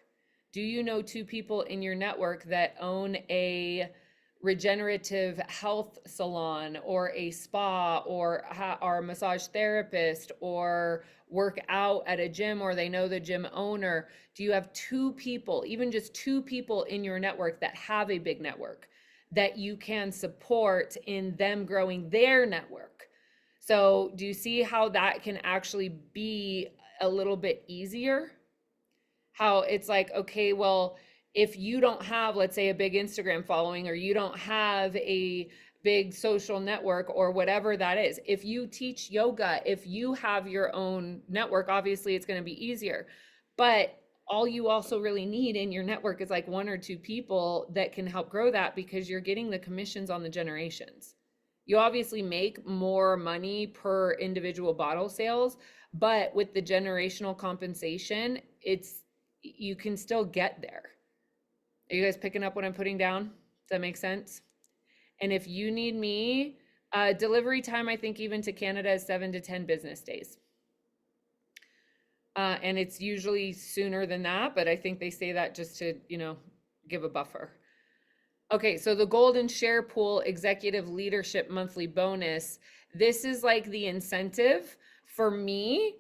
Do you know 2 people in your network that own a regenerative health salon or a spa or are a massage therapist or work out at a gym or they know the gym owner? Do you have 2 people, even just 2 people in your network that have a big network that you can support in them growing their network? So do you see how that can actually be a little bit easier? How it's like, okay, well, if you don't have, let's say, a big Instagram following, or you don't have a big social network or whatever that is, if you teach yoga, if you have your own network, obviously it's going to be easier. But all you also really need in your network is like 1 or 2 people that can help grow that, because you're getting the commissions on the generations. You obviously make more money per individual bottle sales, but with the generational compensation, you can still get there. Are you guys picking up what I'm putting down? Does that make sense? And if you need me, delivery time, I think even to Canada is 7 to 10 business days. And it's usually sooner than that, but I think they say that just to, give a buffer. Okay, so the golden share pool executive leadership monthly bonus. This is like the incentive for me.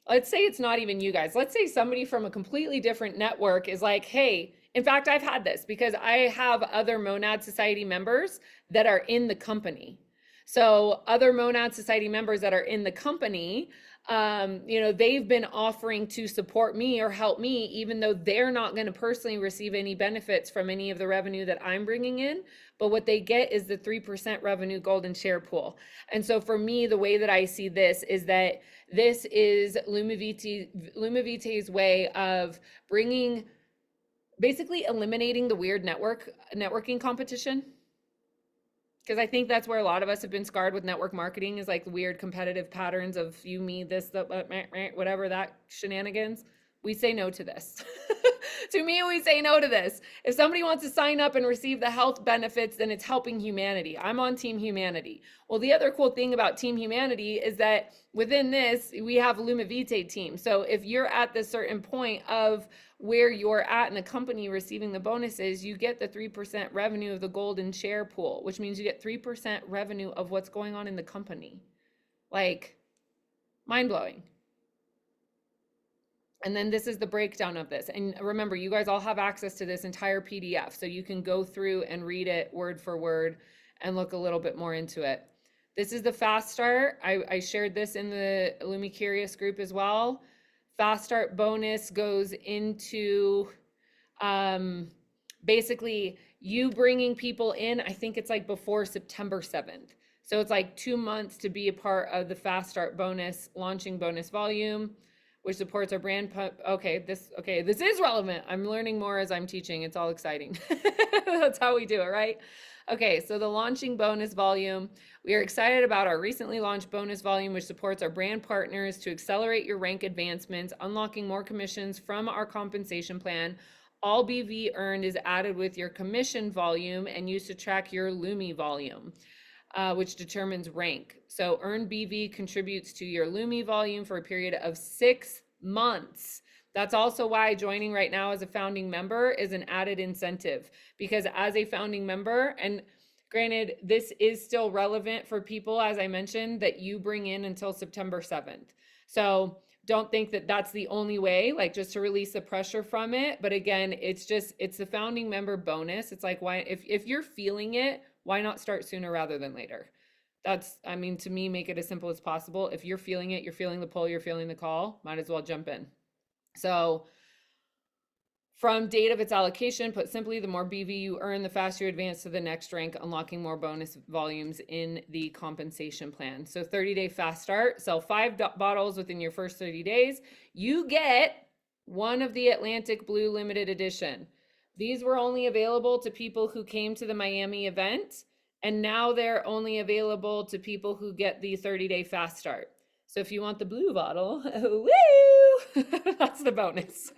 Let's say it's not even you guys. Let's say somebody from a completely different network is like, hey, in fact, I've had this because I have other Monad Society members that are in the company. So other Monad Society members that are in the company, they've been offering to support me or help me, even though they're not going to personally receive any benefits from any of the revenue that I'm bringing in. But what they get is the 3% revenue golden share pool. And so for me, the way that I see this is that this is LumiVitae's way of basically eliminating the weird networking competition. Because I think that's where a lot of us have been scarred with network marketing, is like weird competitive patterns of you, me, this, whatever, that shenanigans. We say no to this. To me, we say no to this. If somebody wants to sign up and receive the health benefits, then it's helping humanity. I'm on Team Humanity. Well, the other cool thing about Team Humanity is that within this, we have LumiVitae team. So if you're at the certain point of where you're at in the company receiving the bonuses, you get the 3% revenue of the golden share pool, which means you get 3% revenue of what's going on in the company. Like, mind-blowing. And then this is the breakdown of this. And remember, you guys all have access to this entire PDF, so you can go through and read it word for word and look a little bit more into it. This is the Fast Start. I shared this in the Lumi Curious group as well. Fast Start bonus goes into basically you bringing people in. I think it's like before September 7th. So it's like 2 months to be a part of the Fast Start bonus, launching bonus volume. which supports our okay, this is relevant. I'm learning more as I'm teaching. It's all exciting. That's how we do it, right? Okay, so the launching bonus volume. We are excited about our recently launched bonus volume, which supports our brand partners to accelerate your rank advancements, unlocking more commissions from our compensation plan. All BV earned is added with your commission volume and used to track your Lumi volume, which determines rank. So earned BV contributes to your Lumi volume for a period of 6 months. That's also why joining right now as a founding member is an added incentive, because as a founding member, and granted, this is still relevant for people, as I mentioned, that you bring in until September 7th. So don't think that that's the only way, like just to release the pressure from it. But again, it's the founding member bonus. It's like, why, if you're feeling it, why not start sooner rather than later? That's, I mean, to me, make it as simple as possible. If you're feeling it, you're feeling the pull, you're feeling the call, might as well jump in. So from date of its allocation, put simply, the more BV you earn, the faster you advance to the next rank, unlocking more bonus volumes in the compensation plan. So 30-day fast start, sell 5 bottles within your first 30 days. You get one of the Atlantic Blue limited edition. These were only available to people who came to the Miami event, and now they're only available to people who get the 30-day fast start. So if you want the blue bottle, woo, that's the bonus.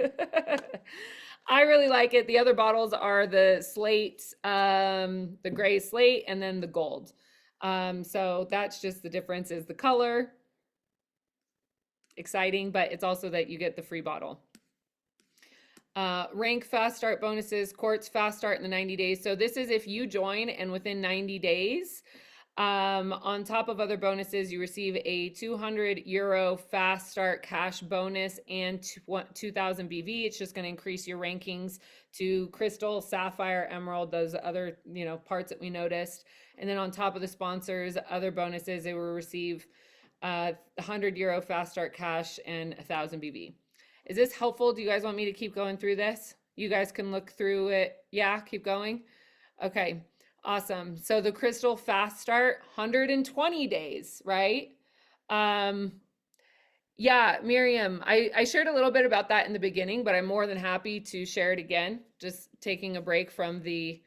I really like it. The other bottles are the slate, the gray slate, and then the gold. So that's just the difference, is the color. Exciting, but it's also that you get the free bottle. Rank fast start bonuses, quartz fast start in the 90 days. So this is if you join and within 90 days, on top of other bonuses, you receive a €200 fast start cash bonus and 2,000 BV. It's just going to increase your rankings to crystal, sapphire, emerald, those other, parts that we noticed. And then on top of the sponsors, other bonuses, they will receive €100 fast start cash and 1,000 BV. Is this helpful? Do you guys want me to keep going through this? You guys can look through it. Yeah, keep going. Okay. Awesome. So the crystal fast start, 120 days, right? Yeah, Miriam, I shared a little bit about that in the beginning, but I'm more than happy to share it again, just taking a break from the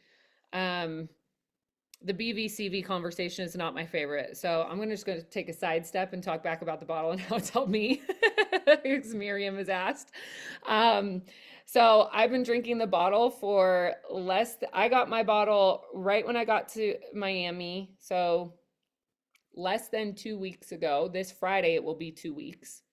BVCV conversation is not my favorite. So I'm just going to take a sidestep and talk back about the bottle and how it's helped me, because Miriam has asked. So I've been drinking the bottle for I got my bottle right when I got to Miami. So less than 2 weeks ago. This Friday, it will be 2 weeks.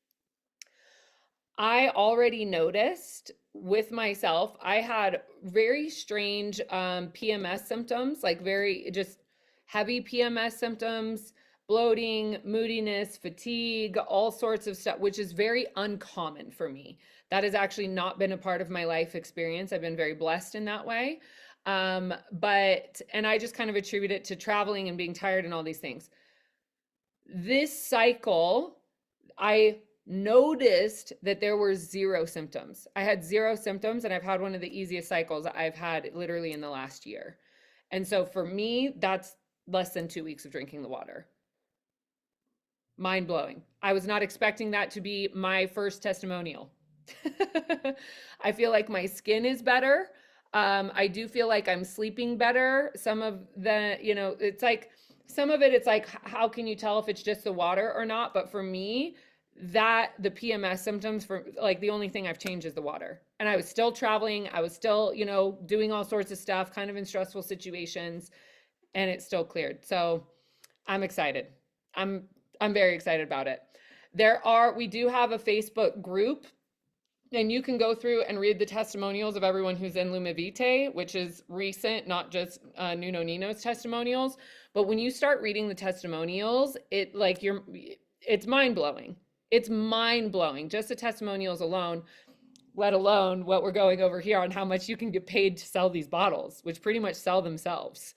I already noticed with myself, I had very strange PMS symptoms, like very just heavy PMS symptoms, bloating, moodiness, fatigue, all sorts of stuff, which is very uncommon for me. That has actually not been a part of my life experience. I've been very blessed in that way. And I just kind of attribute it to traveling and being tired and all these things. This cycle, I noticed that there were 0 symptoms. I had 0 symptoms, and I've had one of the easiest cycles I've had literally in the last year. And so for me, that's less than 2 weeks of drinking the water. Mind blowing. I was not expecting that to be my first testimonial. I feel like my skin is better. I do feel like I'm sleeping better. Some of the, it's like, some of it, it's like, how can you tell if it's just the water or not? But for me, the PMS symptoms, for like, the only thing I've changed is the water. And I was still traveling. I was still, doing all sorts of stuff, kind of in stressful situations, and it still cleared. So I'm excited. I'm very excited about it. We do have a Facebook group, and you can go through and read the testimonials of everyone who's in LumiVitae, which is recent, not just Nuno Nino's testimonials. But when you start reading the testimonials, it's mind blowing. It's mind blowing. Just the testimonials alone, let alone what we're going over here on how much you can get paid to sell these bottles, which pretty much sell themselves.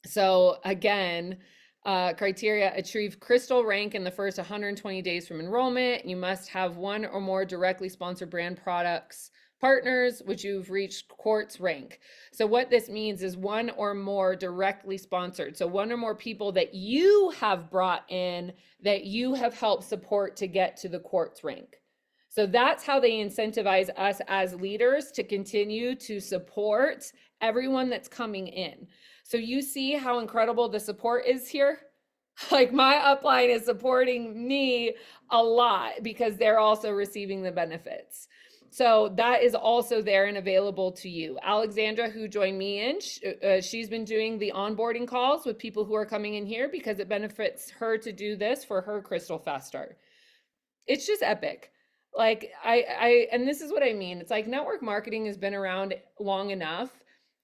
So again, criteria: achieve crystal rank in the first 120 days from enrollment. You must have 1 or more directly sponsored brand products partners, which you've reached quartz rank. So what this means is one or more directly sponsored. So one or more people that you have brought in, that you have helped support to get to the quartz rank. So that's how they incentivize us as leaders to continue to support everyone that's coming in. So you see how incredible the support is here? Like my upline is supporting me a lot because they're also receiving the benefits. So that is also there and available to you. Alexandra, who joined me in, she's been doing the onboarding calls with people who are coming in here because it benefits her to do this for her crystal fast start. It's just epic. Like and this is what I mean. It's like network marketing has been around long enough,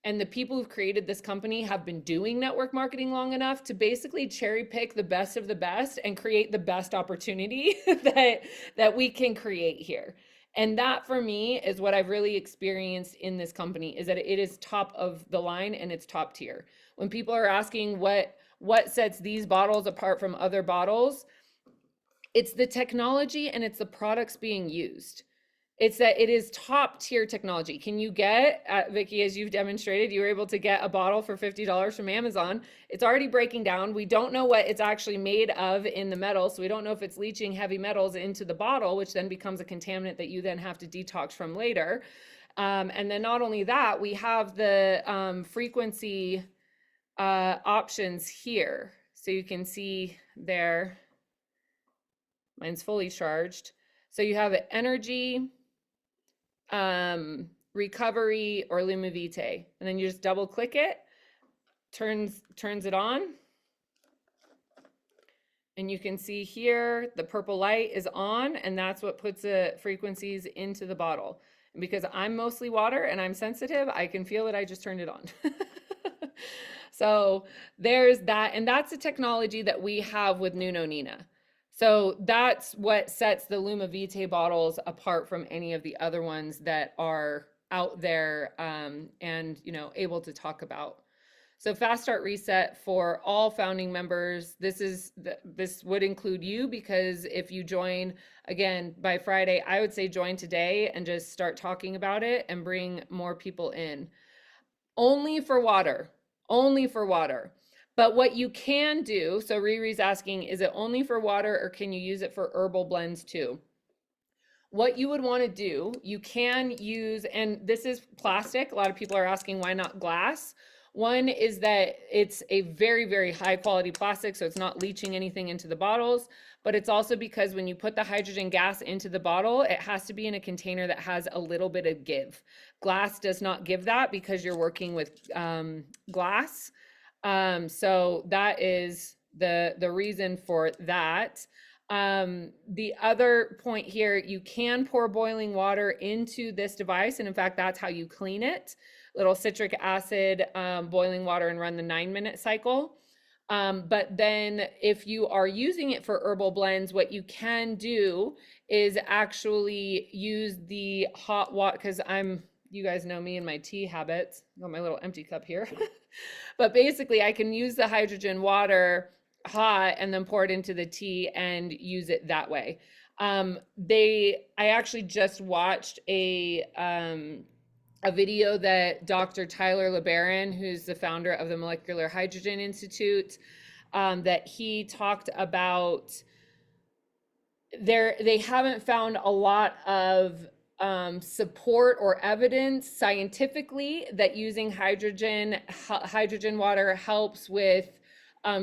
and the people who've created this company have been doing network marketing long enough to basically cherry pick the best of the best and create the best opportunity that we can create here. And that for me is what I've really experienced in this company, is that it is top of the line and it's top tier. When people are asking what sets these bottles apart from other bottles, it's the technology and it's the products being used. It's that it is top tier technology. Can you get, Vicky, as you've demonstrated, you were able to get a bottle for $50 from Amazon. It's already breaking down. We don't know what it's actually made of in the metal. So we don't know if it's leaching heavy metals into the bottle, which then becomes a contaminant that you then have to detox from later. And then not only that, we have the frequency options here. So you can see there, mine's fully charged. So you have energy, recovery, or LumiVitae, and then you just double click it, turns it on, and you can see here the purple light is on, and that's what puts the frequencies into the bottle. And because I'm mostly water and I'm sensitive, I can feel that I just turned it on. So there's that, and that's a technology that we have with Nuno Nina. So that's what sets the LumiVitae bottles apart from any of the other ones that are out there and able to talk about. So Fast Start Reset for all founding members. This would include you, because if you join again by Friday, I would say join today and just start talking about it and bring more people in. Only for water. Only for water. But what you can do, so Riri's asking, is it only for water or can you use it for herbal blends too? What you would want to do, you can use, and this is plastic. A lot of people are asking why not glass. One is that it's a very, very high quality plastic, so it's not leaching anything into the bottles. But it's also because when you put the hydrogen gas into the bottle, it has to be in a container that has a little bit of give. Glass does not give that because you're working with glass. So that is the reason for that. The other point here, you can pour boiling water into this device. And in fact, that's how you clean it. Little citric acid, boiling water, and run the 9-minute cycle. But then if you are using it for herbal blends, what you can do is actually use the hot water, because you guys know me and my tea habits. Got my little empty cup here. But basically I can use the hydrogen water hot and then pour it into the tea and use it that way. I actually just watched a video that Dr. Tyler LeBaron, who's the founder of the Molecular Hydrogen Institute, that he talked about. They haven't found a lot of support or evidence scientifically that using hydrogen water helps with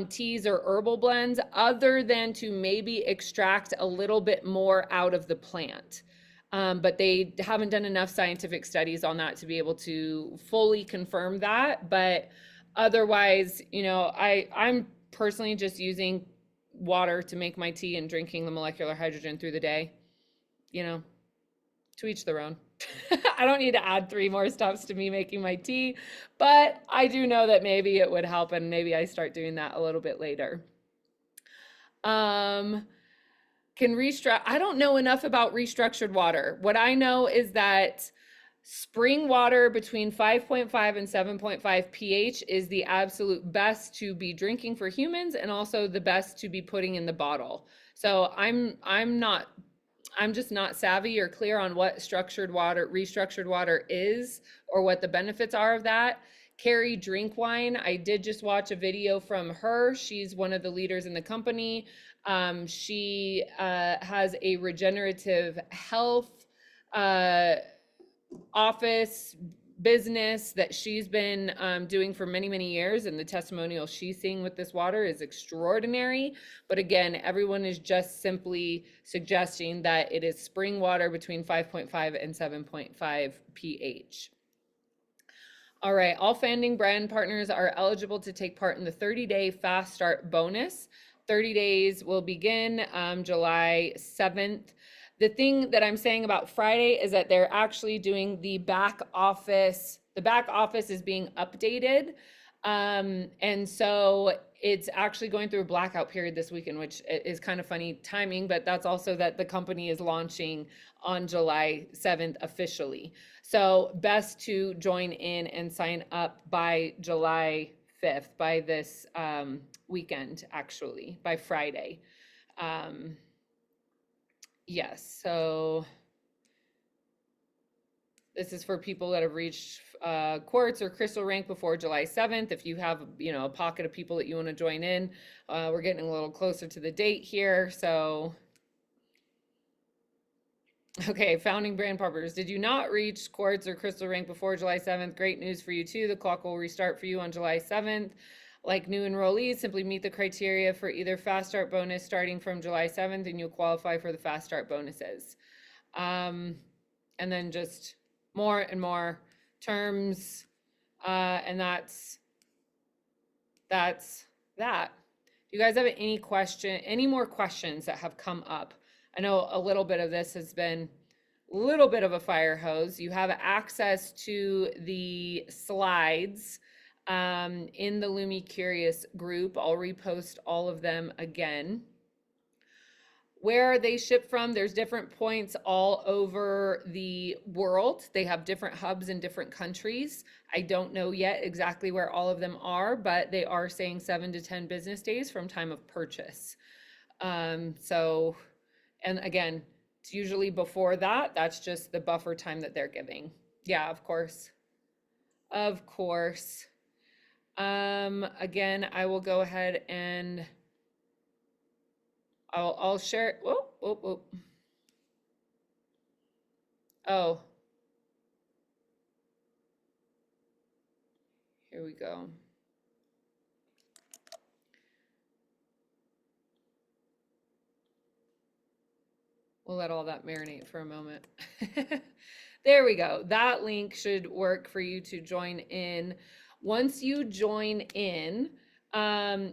teas or herbal blends, other than to maybe extract a little bit more out of the plant. But they haven't done enough scientific studies on that to be able to fully confirm that. But otherwise, I'm personally just using water to make my tea and drinking the molecular hydrogen through the day. To each their own. I don't need to add 3 more steps to me making my tea, but I do know that maybe it would help, and maybe I start doing that a little bit later. I don't know enough about restructured water. What I know is that spring water between 5.5 and 7.5 pH is the absolute best to be drinking for humans, and also the best to be putting in the bottle. So I'm not I'm just not savvy or clear on what restructured water is, or what the benefits are of that. Carrie Drink Wine, I did just watch a video from her. She's one of the leaders in the company. She has a regenerative health uh, office business that she's been doing for many, many years, and the testimonial she's seeing with this water is extraordinary. But again, everyone is just simply suggesting that it is spring water between 5.5 and 7.5 pH. All right, all founding brand partners are eligible to take part in the 30-day fast start bonus. 30 days will begin July 7th. The thing that I'm saying about Friday is that they're actually doing the back office. The back office is being updated. And so it's actually going through a blackout period this weekend, which is kind of funny timing, but that's also that the company is launching on July 7th officially. So best to join in and sign up by July 5th, by this weekend, actually, by Friday. Yes, so this is for people that have reached quartz or crystal rank before July 7th. If you have, a pocket of people that you want to join in, we're getting a little closer to the date here. So, okay, founding brand partners. Did you not reach quartz or crystal rank before July 7th? Great news for you too. The clock will restart for you on July 7th. Like new enrollees, simply meet the criteria for either fast start bonus starting from July 7th, and you'll qualify for the fast start bonuses. And then just more and more terms, and that's that. Do you guys have any more questions that have come up? I know a little bit of this has been a little bit of a fire hose. You have access to the slides in the Lumi Curious group. I'll repost all of them again. Where they ship from, there's different points all over the world. They have different hubs in different countries. I don't know yet exactly where all of them are, but they are saying 7 to 10 business days from time of purchase. And again, it's usually before that. That's just the buffer time that they're giving. Yeah, of course. Of course. Again, I will go ahead and I'll share. Whoa. Oh, here we go. We'll let all that marinate for a moment. There we go. That link should work for you to join in. Once you join in,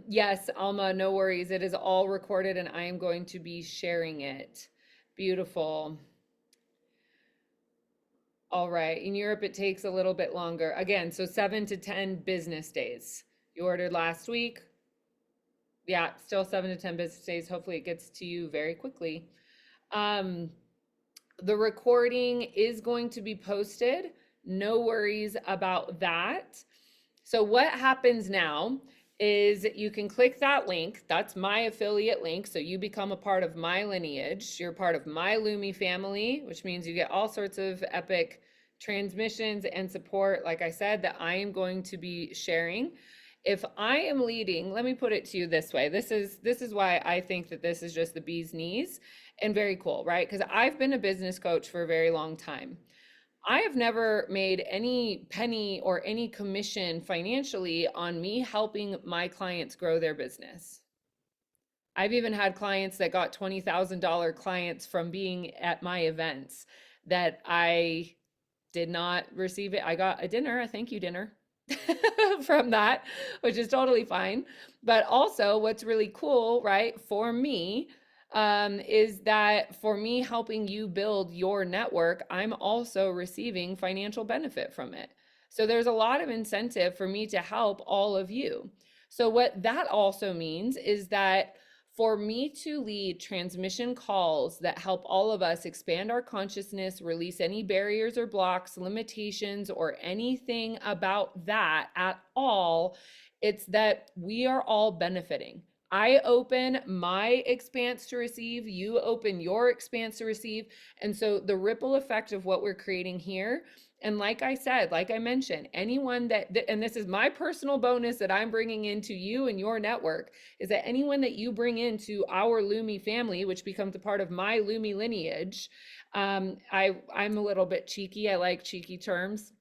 yes, Alma, no worries. It is all recorded and I am going to be sharing it. Beautiful. All right. In Europe, it takes a little bit longer. Again, so 7 to 10 business days. You ordered last week. Yeah, still 7 to 10 business days. Hopefully it gets to you very quickly. The recording is going to be posted. No worries about that. So what happens now is you can click that link. That's my affiliate link. So you become a part of my lineage. You're part of my Lumi family, which means you get all sorts of epic transmissions and support, like I said, that I am going to be sharing. If I am leading, let me put it to you this way. This is why I think that this is just the bee's knees and very cool, right? Because I've been a business coach for a very long time. I have never made any penny or any commission financially on me helping my clients grow their business. I've even had clients that got $20,000 clients from being at my events that I did not receive it. I got a dinner, a thank you dinner from that, which is totally fine. But also what's really cool, right, for me, is that for me helping you build your network, I'm also receiving financial benefit from it. So there's a lot of incentive for me to help all of you. So what that also means is that for me to lead transmission calls that help all of us expand our consciousness, release any barriers or blocks, limitations, or anything about that at all, it's that we are all benefiting. I open my expanse to receive, you open your expanse to receive. And so the ripple effect of what we're creating here, and like I said, like I mentioned, anyone and this is my personal bonus that I'm bringing into you and your network, is that anyone that you bring into our Lumi family, which becomes a part of my Lumi lineage, I'm a little bit cheeky. I like cheeky terms.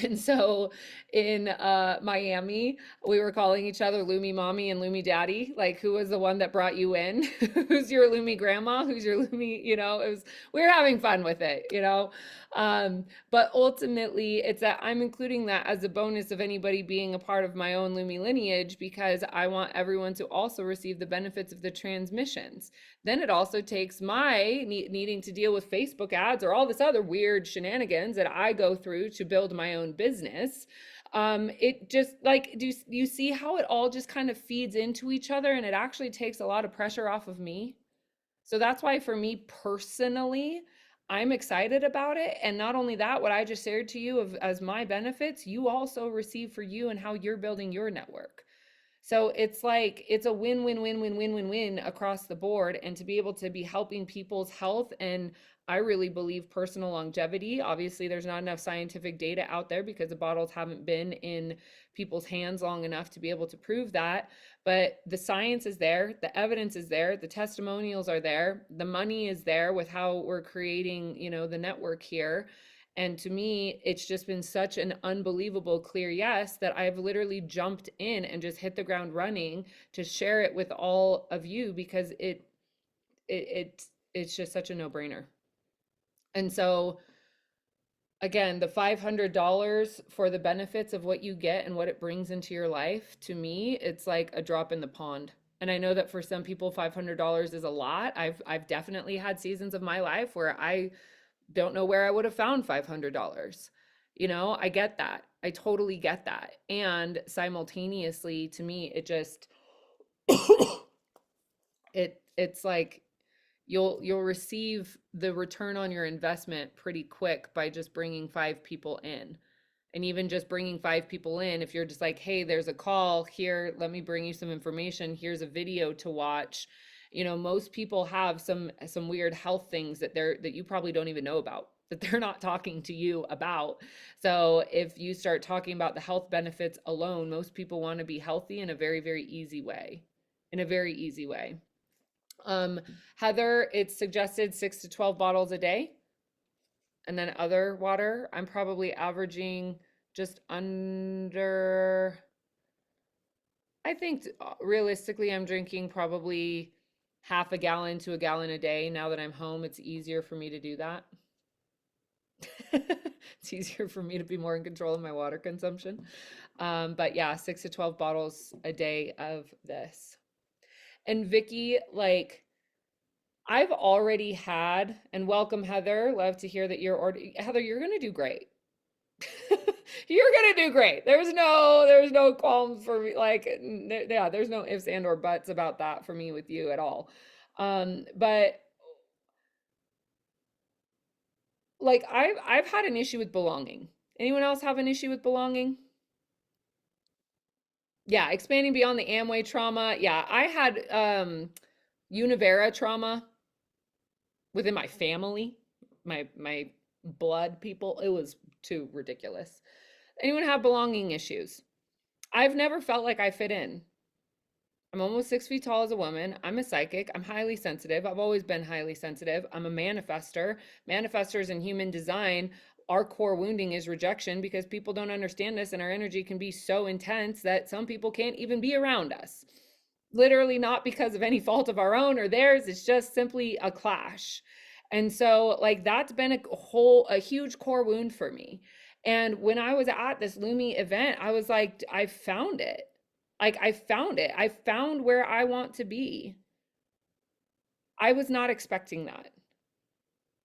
And so in Miami, we were calling each other Lumi Mommy and Lumi Daddy. Like, who was the one that brought you in? Who's your Lumi Grandma? Who's your Lumi? We were having fun with it. But ultimately, it's that I'm including that as a bonus of anybody being a part of my own Lumi lineage, because I want everyone to also receive the benefits of the transmissions. Then it also takes my needing to deal with Facebook ads or all this other weird shenanigans that I go through to build my own business. It just, like, do you see how it all just kind of feeds into each other, and it actually takes a lot of pressure off of me? So that's why for me personally, I'm excited about it. And not only that, what I just shared to you as my benefits, you also receive for you and how you're building your network. So it's like, it's a win, win, win, win, win, win, win across the board. And to be able to be helping people's health, and I really believe personal longevity. Obviously, there's not enough scientific data out there because the bottles haven't been in people's hands long enough to be able to prove that. But the science is there, the evidence is there, the testimonials are there, the money is there with how we're creating, the network here. And to me, it's just been such an unbelievable clear yes that I've literally jumped in and just hit the ground running to share it with all of you, because it's just such a no-brainer. And so again, the $500 for the benefits of what you get and what it brings into your life, to me, it's like a drop in the pond. And I know that for some people, $500 is a lot. I've definitely had seasons of my life where I don't know where I would have found $500. I get that. I totally get that. And simultaneously, to me, it just it's like you'll receive the return on your investment pretty quick by just bringing 5 people in. And even just bringing 5 people in, if you're just like, hey, there's a call here, let me bring you some information, here's a video to watch. Most people have some weird health things that you probably don't even know about, that they're not talking to you about. So if you start talking about the health benefits alone, most people want to be healthy in a very, very easy way. Heather, it's suggested 6 to 12 bottles a day. And then other water, I'm probably averaging just under, I think realistically, I'm drinking probably half a gallon to a gallon a day. Now that I'm home, it's easier for me to do that. It's easier for me to be more in control of my water consumption. But yeah, 6 to 12 bottles a day of this. And Vicky, like, I've already had, and welcome Heather, love to hear that Heather, you're going to do great. You're going to do great. There's no qualms for me. Like, yeah, there's no ifs and or buts about that for me with you at all. But like, I've had an issue with belonging. Anyone else have an issue with belonging? Yeah, expanding beyond the Amway trauma. Yeah, I had Univera trauma within my family, my blood people. It was too ridiculous. Anyone have belonging issues? I've never felt like I fit in. I'm almost 6 feet tall as a woman. I'm a psychic. I'm highly sensitive. I've always been highly sensitive. I'm a manifester. Manifestors in human design, our core wounding is rejection, because people don't understand us, and our energy can be so intense that some people can't even be around us. Literally not because of any fault of our own or theirs. It's just simply a clash. And so like, that's been a huge core wound for me. And when I was at this Lumi event, I was like, I found it. Like, I found it. I found where I want to be. I was not expecting that.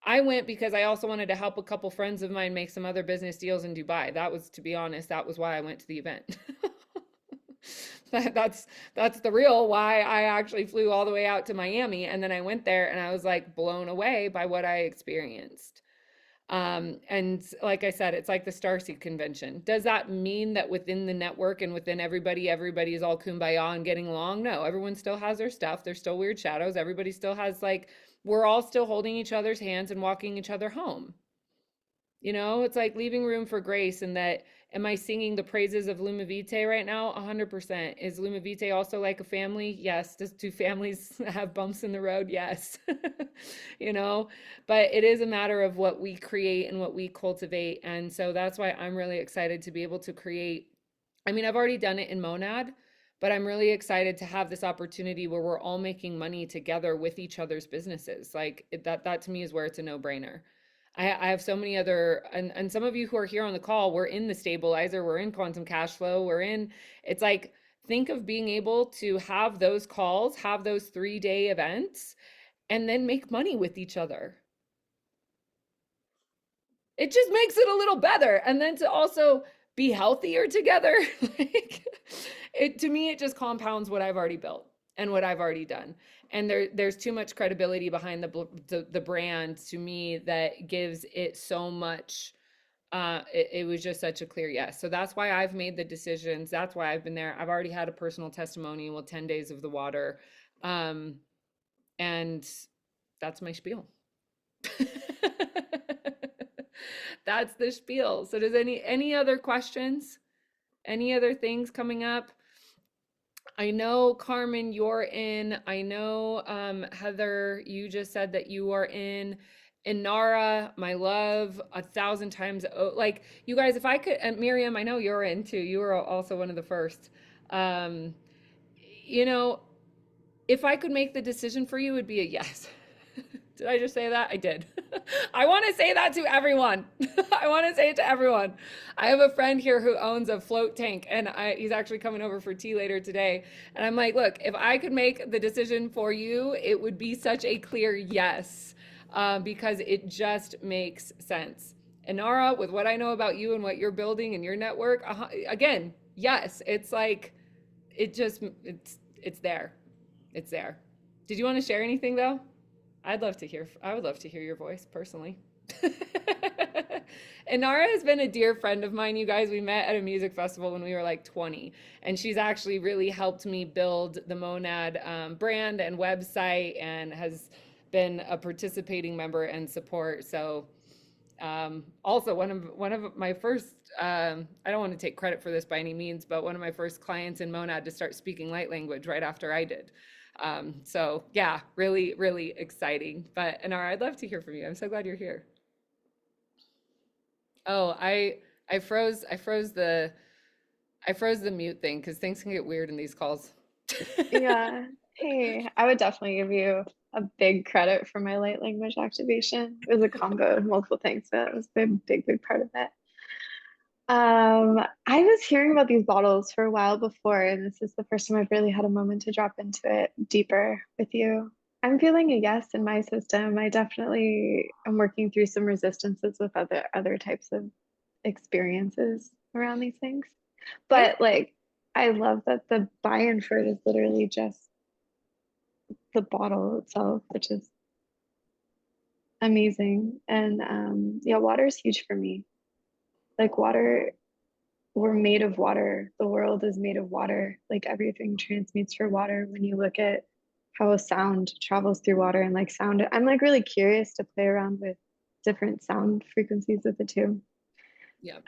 I went because I also wanted to help a couple friends of mine make some other business deals in Dubai. That was, to be honest, that was why I went to the event. That's the real why I actually flew all the way out to Miami. And then I went there and I was like blown away by what I experienced. And like I said, it's like the Starseed Convention. Does that mean that within the network and within everybody, everybody is all kumbaya and getting along? No, everyone still has their stuff. There's still weird shadows. Everybody still has like, we're all still holding each other's hands and walking each other home. You know, it's like leaving room for grace. And that, am I singing the praises of LumiVitae right now? 100%. Is LumiVitae also like a family? Yes. Do families have bumps in the road? Yes. You know, but it is a matter of what we create and what we cultivate. And so that's why I'm really excited to be able to create. I mean, I've already done it in Monad, but I'm really excited to have this opportunity where we're all making money together with each other's businesses. Like that to me is where it's a no-brainer. I have so many other, and some of you who are here on the call, we're in the stabilizer, we're in quantum cash flow, it's like, think of being able to have those calls, have those 3-day events, and then make money with each other. It just makes it a little better. And then to also be healthier together, like to me, it just compounds what I've already built and what I've already done. And there's too much credibility behind the brand to me that gives it so much. It was just such a clear yes. So that's why I've made the decisions. That's why I've been there. I've already had a personal testimonial with 10 days of the water. And that's my spiel. That's the spiel. So does any other questions? Any other things coming up? I know, Carmen, you're in. I know, Heather, you just said that you are in. Inara, my love, 1,000 times. Like, you guys, if I could, and Miriam, I know you're in too. You were also one of the first. Um, you know, if I could make the decision for you, it would be a yes. Did I just say that? I did. I want to say that to everyone. I want to say it to everyone. I have a friend here who owns a float tank, and he's actually coming over for tea later today. And I'm like, look, if I could make the decision for you, it would be such a clear yes, because it just makes sense. Inara, with what I know about you and what you're building and your network, again, yes, it's like, it's there. It's there. Did you want to share anything though? I would love to hear your voice personally. Inara has been a dear friend of mine, you guys. We met at a music festival when we were like 20, and she's actually really helped me build the Monad brand and website, and has been a participating member and support. So also one of my first, I don't want to take credit for this by any means, but one of my first clients in Monad to start speaking light language right after I did. So yeah, really, really exciting. But Anara, I'd love to hear from you. I'm so glad you're here. Oh, I froze the mute thing because things can get weird in these calls. Yeah. Hey, I would definitely give you a big credit for my light language activation. It was a combo of multiple things, but it was a big, big part of it. I was hearing about these bottles for a while before, and this is the first time I've really had a moment to drop into it deeper with you. I'm feeling a yes in my system. I definitely am working through some resistances with other types of experiences around these things. I But like, I love that the buy-in for it is literally just the bottle itself, which is amazing. And yeah, water is huge for me. Like water, we're made of water. The world is made of water. Like everything transmutes for water. When you look at how a sound travels through water and like sound, I'm like really curious to play around with different sound frequencies with it too. yeah.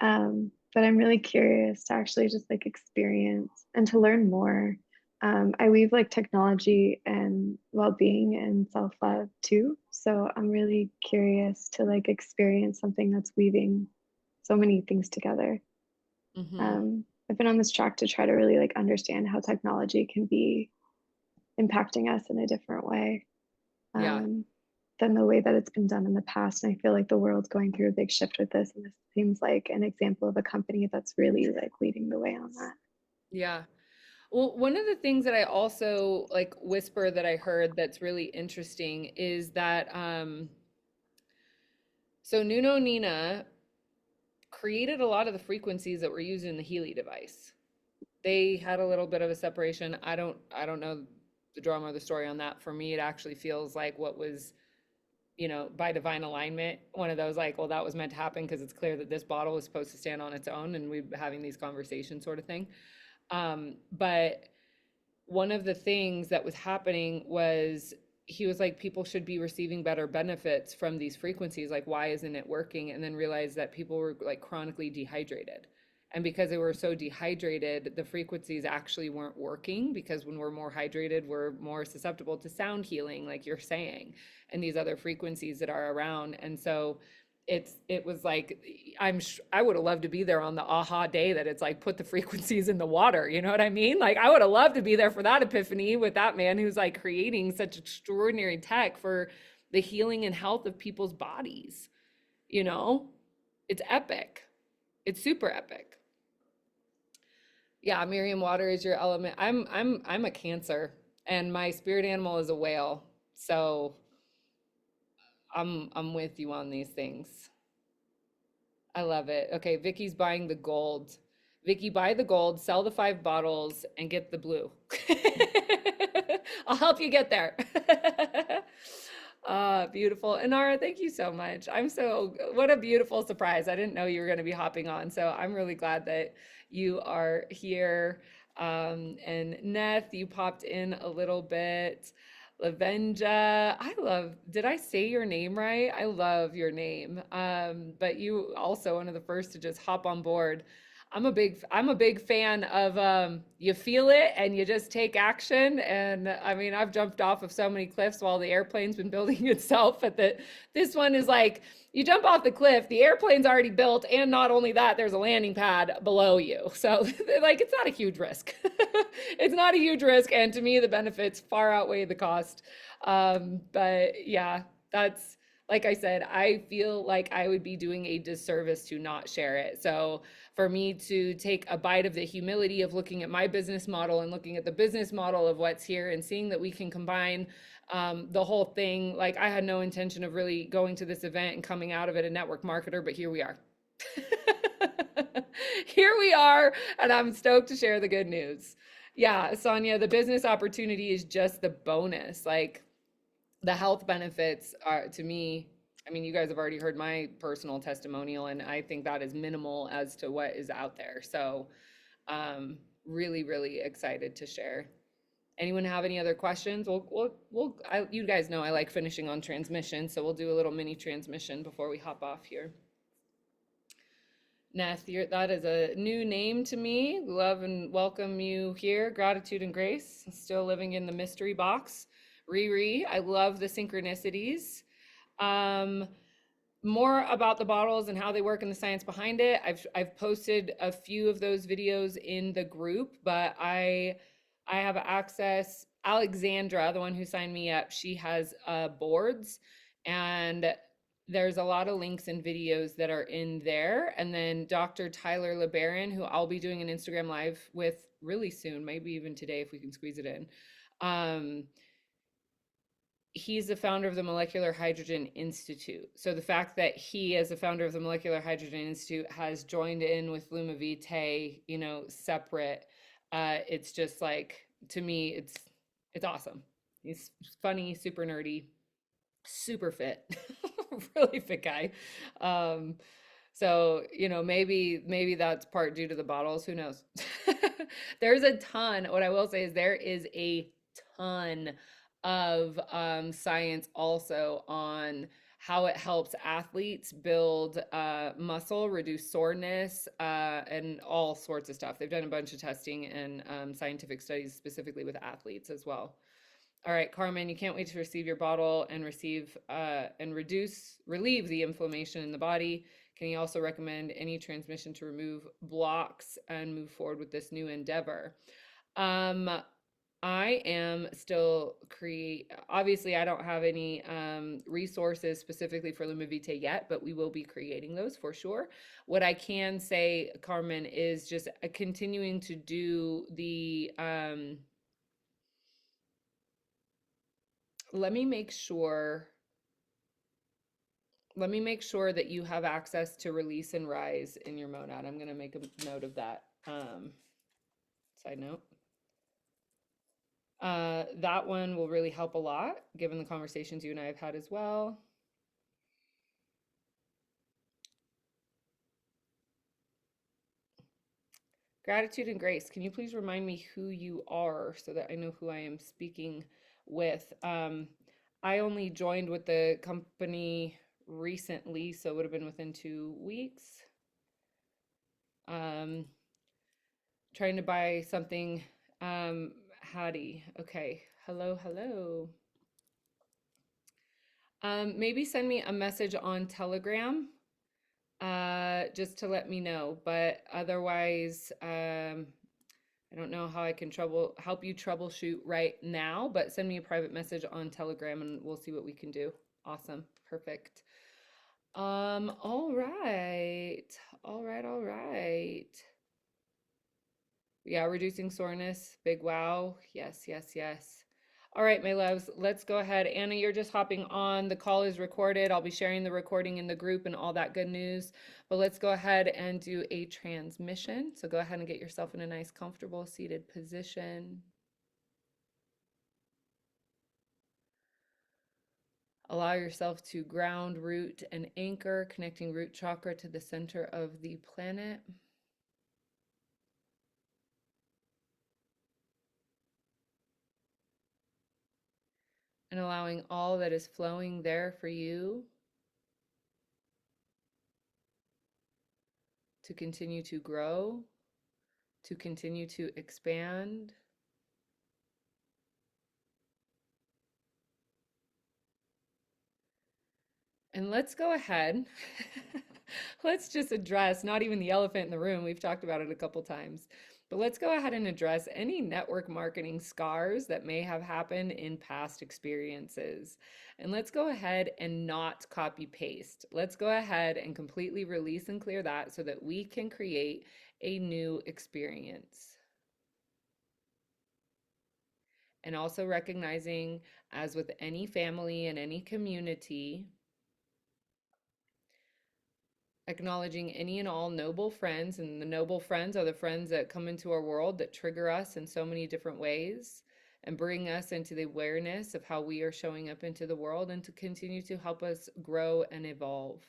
But I'm really curious to actually just like experience and to learn more. I weave like technology and well-being and self-love too. So I'm really curious to like experience something that's weaving so many things together. Mm-hmm. I've been on this track to try to really like understand how technology can be impacting us in a different way. Yeah. Than the way that it's been done in the past. And I feel like the world's going through a big shift with this. And this seems like an example of a company that's really like leading the way on that. Yeah. Well, one of the things that I also like whisper that I heard that's really interesting is that so Nuno Nina created a lot of the frequencies that were used in the Healy device. They had a little bit of a separation. I don't know the drama or the story on that. For me, it actually feels like what was by divine alignment, one of those like, well, that was meant to happen because it's clear that this bottle was supposed to stand on its own, and we're having these conversations sort of thing. But one of the things that was happening was he was like, people should be receiving better benefits from these frequencies. Like, why isn't it working? And then realized that people were like chronically dehydrated. And because they were so dehydrated, the frequencies actually weren't working, because when we're more hydrated, we're more susceptible to sound healing, like you're saying, and these other frequencies that are around. And so it was like, I would have loved to be there on the aha day that it's like, put the frequencies in the water. You know what I mean? Like, I would have loved to be there for that epiphany with that man who's like creating such extraordinary tech for the healing and health of people's bodies. It's epic. It's super epic. Yeah, Miriam, water is your element. I'm a Cancer, and my spirit animal is a whale. So I'm with you on these things. I love it. Okay, Vicky's buying the gold. Vicky, buy the gold, sell the 5 bottles, and get the blue. I'll help you get there. Beautiful. Inara, thank you so much. What a beautiful surprise. I didn't know you were going to be hopping on. So I'm really glad that you are here. And Neth, you popped in a little bit. Lavenja, did I say your name right? I love your name. But you also one of the first to just hop on board. I'm a big fan of you feel it and you just take action. And I mean, I've jumped off of so many cliffs while the airplane's been building itself, but this one is like, you jump off the cliff, the airplane's already built, and not only that, there's a landing pad below you. So like, it's not a huge risk. It's not a huge risk, and to me, the benefits far outweigh the cost. But yeah, that's, like I said, I feel like I would be doing a disservice to not share it. So for me to take a bite of the humility of looking at my business model and looking at the business model of what's here and seeing that we can combine the whole thing. Like, I had no intention of really going to this event and coming out of it a network marketer, but here we are. Here we are, and I'm stoked to share the good news. Yeah, Sonia, the business opportunity is just the bonus. Like, the health benefits are, to me, I mean, you guys have already heard my personal testimonial, and I think that is minimal as to what is out there. So really, really excited to share. Anyone have any other questions? You guys know I like finishing on transmission, so we'll do a little mini transmission before we hop off here. Neth, that is a new name to me. Love and welcome you here. Gratitude and grace. Still living in the mystery box. Riri, I love the synchronicities. More about the bottles and how they work and the science behind it. I've posted a few of those videos in the group, but I have access. Alexandra, the one who signed me up, she has boards, and there's a lot of links and videos that are in there. And then Dr. Tyler LeBaron, who I'll be doing an Instagram live with really soon, maybe even today if we can squeeze it in. He's the founder of the Molecular Hydrogen Institute. So the fact that he, as a founder of the Molecular Hydrogen Institute, has joined in with LumiVitae, separate, it's just like, to me, it's awesome. He's funny, super nerdy, super fit, really fit guy. So, maybe that's part due to the bottles, who knows? There's a ton. What I will say is there is a ton of science also on how it helps athletes build muscle, reduce soreness, and all sorts of stuff. They've done a bunch of testing and scientific studies specifically with athletes as well. All right, Carmen, you can't wait to receive your bottle and relieve the inflammation in the body. Can you also recommend any transmission to remove blocks and move forward with this new endeavor? I am still obviously I don't have any resources specifically for LumiVitae yet, but we will be creating those for sure. What I can say, Carmen, is just continuing to do the, let me make sure that you have access to release and rise in your monad. I'm going to make a note of that. Side note. That one will really help a lot, given the conversations you and I have had as well. Gratitude and grace. Can you please remind me who you are so that I know who I am speaking with? I only joined with the company recently, so it would have been within 2 weeks. Um, Trying to buy something. Hattie. Okay. Hello, hello. Maybe send me a message on Telegram, just to let me know. But otherwise, I don't know how I can help you troubleshoot right now, but send me a private message on Telegram and we'll see what we can do. Awesome. Perfect. All right. All right, all right. Yeah, reducing soreness, big wow. Yes, yes, yes. All right, my loves, let's go ahead. Anna, you're just hopping on. The call is recorded. I'll be sharing the recording in the group and all that good news. But let's go ahead and do a transmission. So go ahead and get yourself in a nice, comfortable seated position. Allow yourself to ground, root, and anchor, connecting root chakra to the center of the planet. And allowing all that is flowing there for you to continue to grow, to continue to expand. And let's go ahead. Let's just address not even the elephant in the room. We've talked about it a couple times. But let's go ahead and address any network marketing scars that may have happened in past experiences. And let's go ahead and not copy paste. Let's go ahead and completely release and clear that so that we can create a new experience. And also recognizing, as with any family and any community, acknowledging any and all noble friends, and the noble friends are the friends that come into our world that trigger us in so many different ways and bring us into the awareness of how we are showing up into the world and to continue to help us grow and evolve.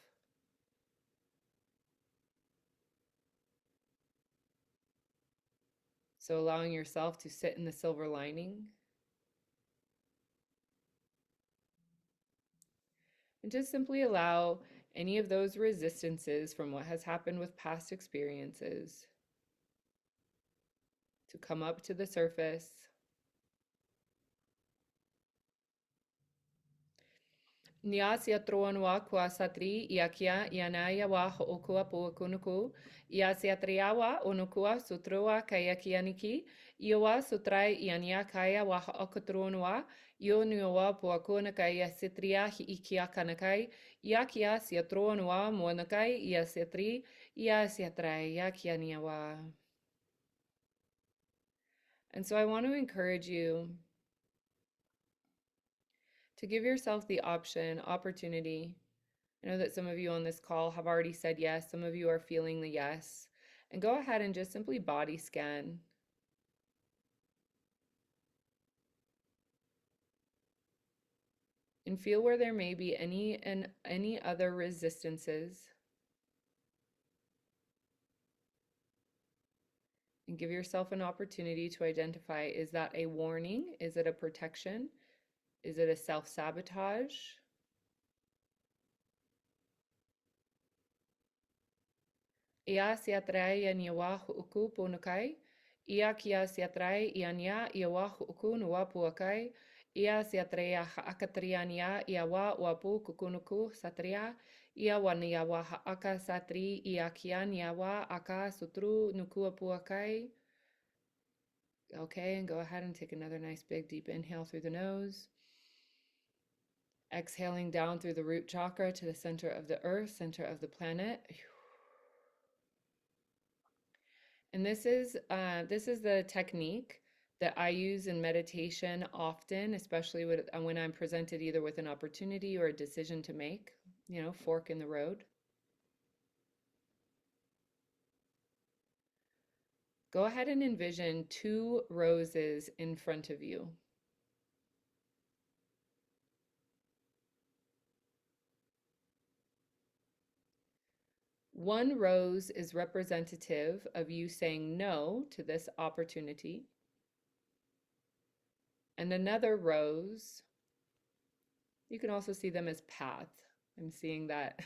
So allowing yourself to sit in the silver lining and just simply allow any of those resistances from what has happened with past experiences to come up to the surface. Nia sia troanua kua satri ia kia ianaya wa ho'okua puakunuku. Ia sia triawa onukua sutrua kaya kianiki. Iowa sutrai iania kaya wa ho'okotruanua. Io nuowa puakuna kaya sitria hi ikia kanakai. Ia kia sia troanua monakai ia sia tri. Ia sia trai ia kia niawa. And so I want to encourage you to give yourself the opportunity. I know that some of you on this call have already said yes. Some of you are feeling the yes. And go ahead and just simply body scan. And feel where there may be any other resistances. And give yourself an opportunity to identify, is that a warning? Is it a protection? Is it a self-sabotage? Ia siatrai ia wa hu'uku punukai. Ia kia siatrai ia wa hu'uku nuwa puakai. Ia siatrai ha'akatriania ia wa wapu kukunuku satria. Ia wania wa ha'aka satri ia kia wa aka sutru nukua puakai. Okay, and go ahead and take another nice big deep inhale through the nose. Exhaling down through the root chakra to the center of the earth, center of the planet. And this is the technique that I use in meditation often, especially when I'm presented either with an opportunity or a decision to make, fork in the road. Go ahead and envision 2 roses in front of you. One rose is representative of you saying no to this opportunity. And another rose, you can also see them as path. I'm seeing that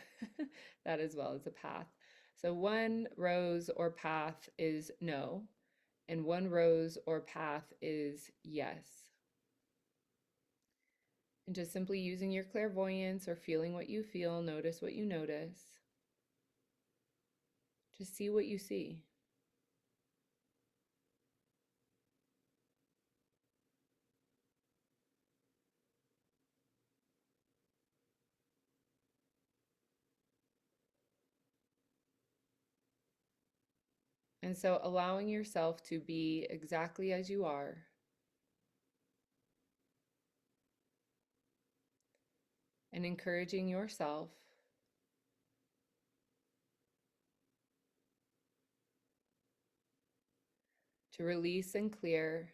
that as well as a path. So one rose or path is no, and one rose or path is yes. And just simply using your clairvoyance or feeling what you feel, notice what you notice. Just see what you see. And so allowing yourself to be exactly as you are, and encouraging yourself to release and clear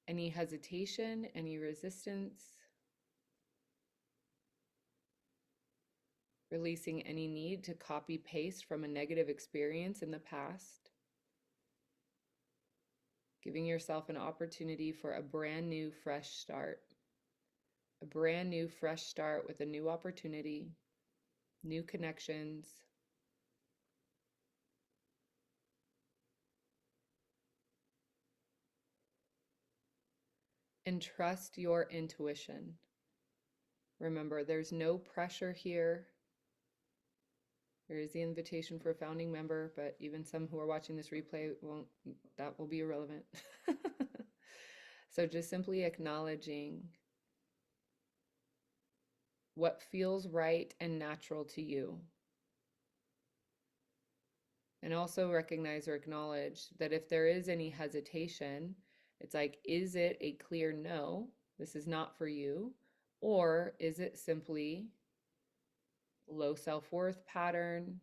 any hesitation, any resistance, releasing any need to copy paste from a negative experience in the past, giving yourself an opportunity for a brand new, fresh start. A brand new, fresh start with a new opportunity, new connections. And trust your intuition. Remember, there's no pressure here. There is the invitation for a founding member, but even some who are watching this replay won't, that will be irrelevant. So just simply acknowledging what feels right and natural to you. And also recognize or acknowledge that if there is any hesitation, it's like, is it a clear no, this is not for you? Or is it simply low self-worth pattern,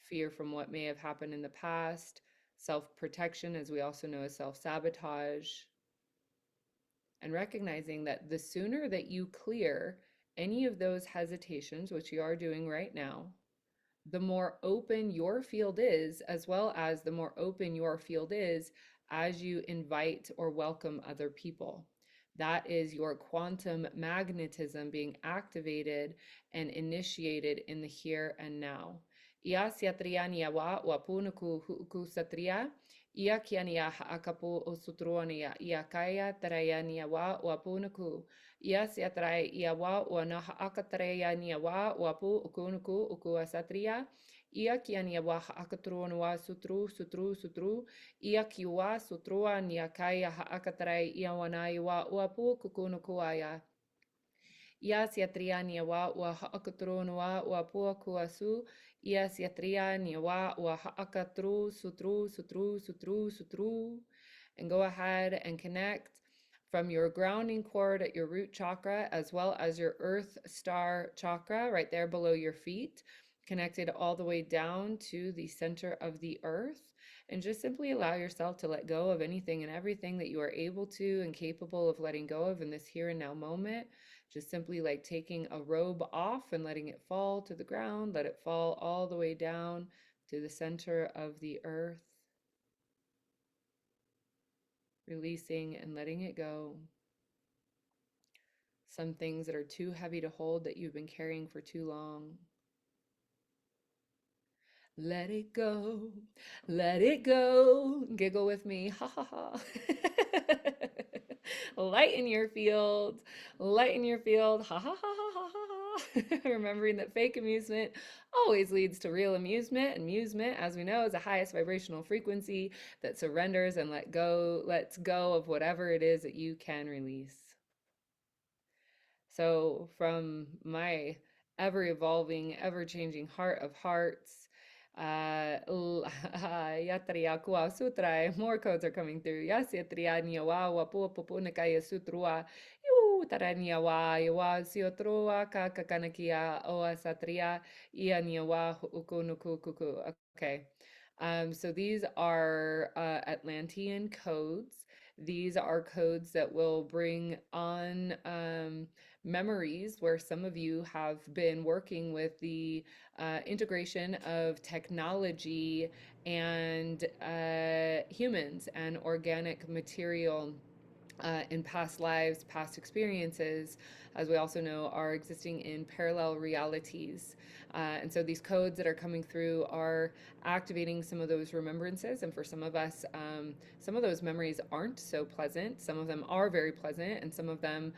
fear from what may have happened in the past, self-protection, as we also know as self-sabotage, and recognizing that the sooner that you clear any of those hesitations, which you are doing right now, the more open your field is, as well as the more open your field is as you invite or welcome other people. That is your quantum magnetism being activated and initiated in the here and now. Ia siatria niawa wapunuku huku satria. Ia kiania haakapu osutruania. Ia kaya taraya niawa wapunuku. Ia siatrai ia wa wana haakatreya niawa wapu ukunuku ukua satria. Ia kiania wa haakatruanwa sutru sutru sutru. Ia kiwa sutrua niakaya haakatrai ia wanaiwa wapu kukunukuaya. Ia siatria niawa wa haakatruanwa wapu kuasu. Ia siatria niawa wa haakatru sutru sutru sutru sutru. And go ahead and connect from your grounding cord at your root chakra, as well as your earth star chakra right there below your feet, connected all the way down to the center of the earth. And just simply allow yourself to let go of anything and everything that you are able to and capable of letting go of in this here and now moment. Just simply like taking a robe off and letting it fall to the ground, let it fall all the way down to the center of the earth. Releasing and letting it go. Some things that are too heavy to hold that you've been carrying for too long. Let it go, let it go. Giggle with me, ha ha ha. Lighten your field, ha ha ha ha ha ha. Remembering that fake amusement always leads to real amusement. Amusement, as we know, is the highest vibrational frequency that surrenders and lets go of whatever it is that you can release. So from my ever-evolving, ever-changing heart of hearts, Yatria Kua Sutra, more codes are coming through. Yes, Yatria Niawa, Wapu Pupunakaya Sutrua, Yu Taraniawa, Yawa Siotrua, Kakanakia, Oa Satria, Ia Niawa, Ukunuku Kuku. Okay. So these are Atlantean codes. These are codes that will bring on memories, where some of you have been working with the integration of technology and humans and organic material in past lives, past experiences, as we also know, are existing in parallel realities. And so these codes that are coming through are activating some of those remembrances. And for some of us, some of those memories aren't so pleasant. Some of them are very pleasant, and some of them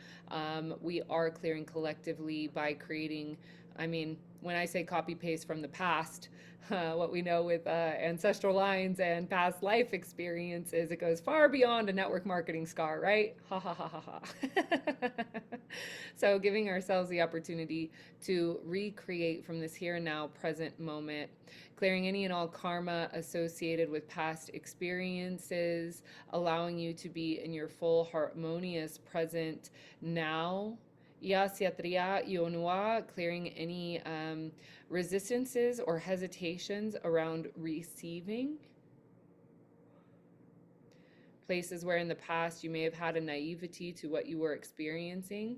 we are clearing collectively by creating. I mean, when I say copy paste from the past, what we know with ancestral lines and past life experiences, it goes far beyond a network marketing scar, right? Ha ha ha ha ha. So giving ourselves the opportunity to recreate from this here and now present moment, clearing any and all karma associated with past experiences, allowing you to be in your full harmonious present now. Yasiatria Yonua, clearing any resistances or hesitations around receiving. Places where in the past you may have had a naivety to what you were experiencing.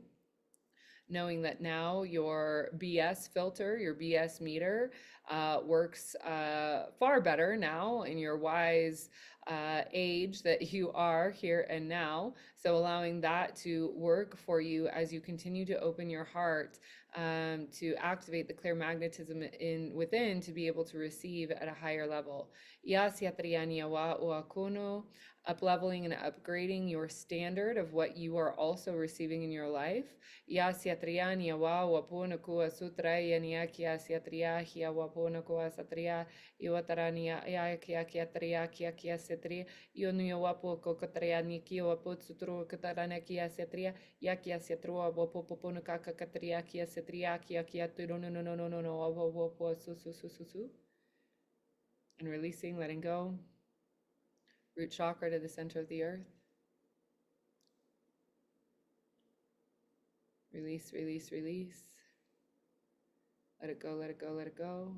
Knowing that now your BS filter, your BS meter, works far better now in your wise age that you are here and now. So allowing that to work for you as you continue to open your heart to activate the clear magnetism within to be able to receive at a higher level. Up-leveling and upgrading your standard of what you are also receiving in your life. Yasiatriania wa wapuna kua sutra yaniakia siatria hia wapuna kua satria iwatarania yakiakiatria kiakia setri yonuya wapu kokatria niki wapu sutru kataranakia setria yakia setrua wapu popuna kakatria kia setria kiakia no wapu su. And releasing, letting go. Root chakra to the center of the earth. Release, release, release. Let it go, let it go, let it go.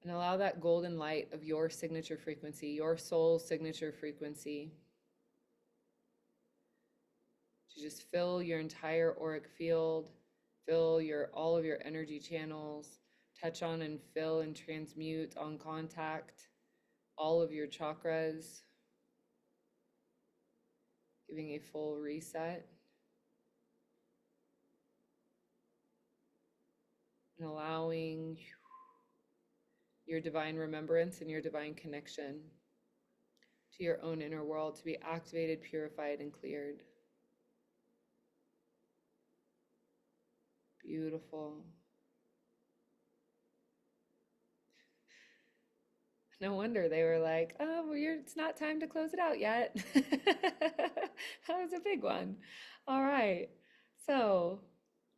And allow that golden light of your signature frequency, your soul's signature frequency, to just fill your entire auric field, fill all of your energy channels, touch on and fill and transmute on contact all of your chakras, giving a full reset. And allowing your divine remembrance and your divine connection to your own inner world to be activated, purified, and cleared. Beautiful. No wonder they were like, oh, well, it's not time to close it out yet. That was a big one. All right. So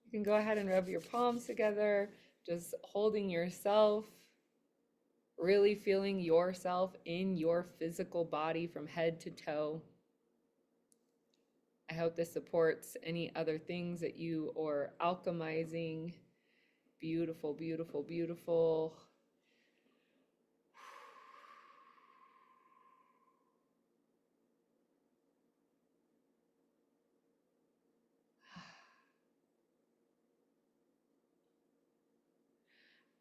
you can go ahead and rub your palms together, just holding yourself, really feeling yourself in your physical body from head to toe. I hope this supports any other things that you are alchemizing. Beautiful, beautiful, beautiful.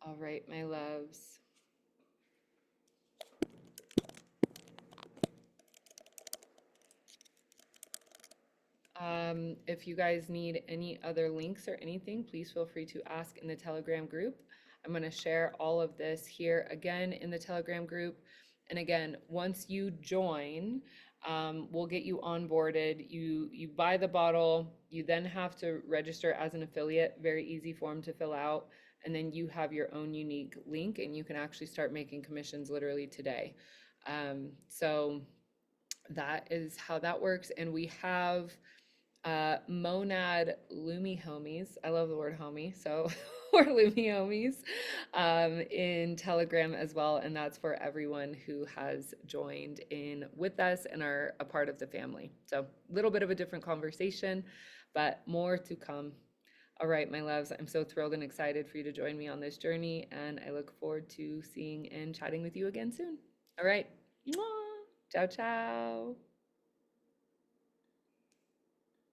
All right, my loves. If you guys need any other links or anything, please feel free to ask in the Telegram group. I'm going to share all of this here again in the Telegram group. And again, once you join, we'll get you onboarded. You buy the bottle, you then have to register as an affiliate, very easy form to fill out. And then you have your own unique link and you can actually start making commissions literally today. So that is how that works. And we have Monad Lumi homies. I love the word homie, so we're Lumi homies in Telegram as well, and that's for everyone who has joined in with us and are a part of the family. So a little bit of a different conversation, but more to come. All right, my loves, I'm so thrilled and excited for you to join me on this journey, and I look forward to seeing and chatting with you again soon. All right. Mwah. Ciao, ciao.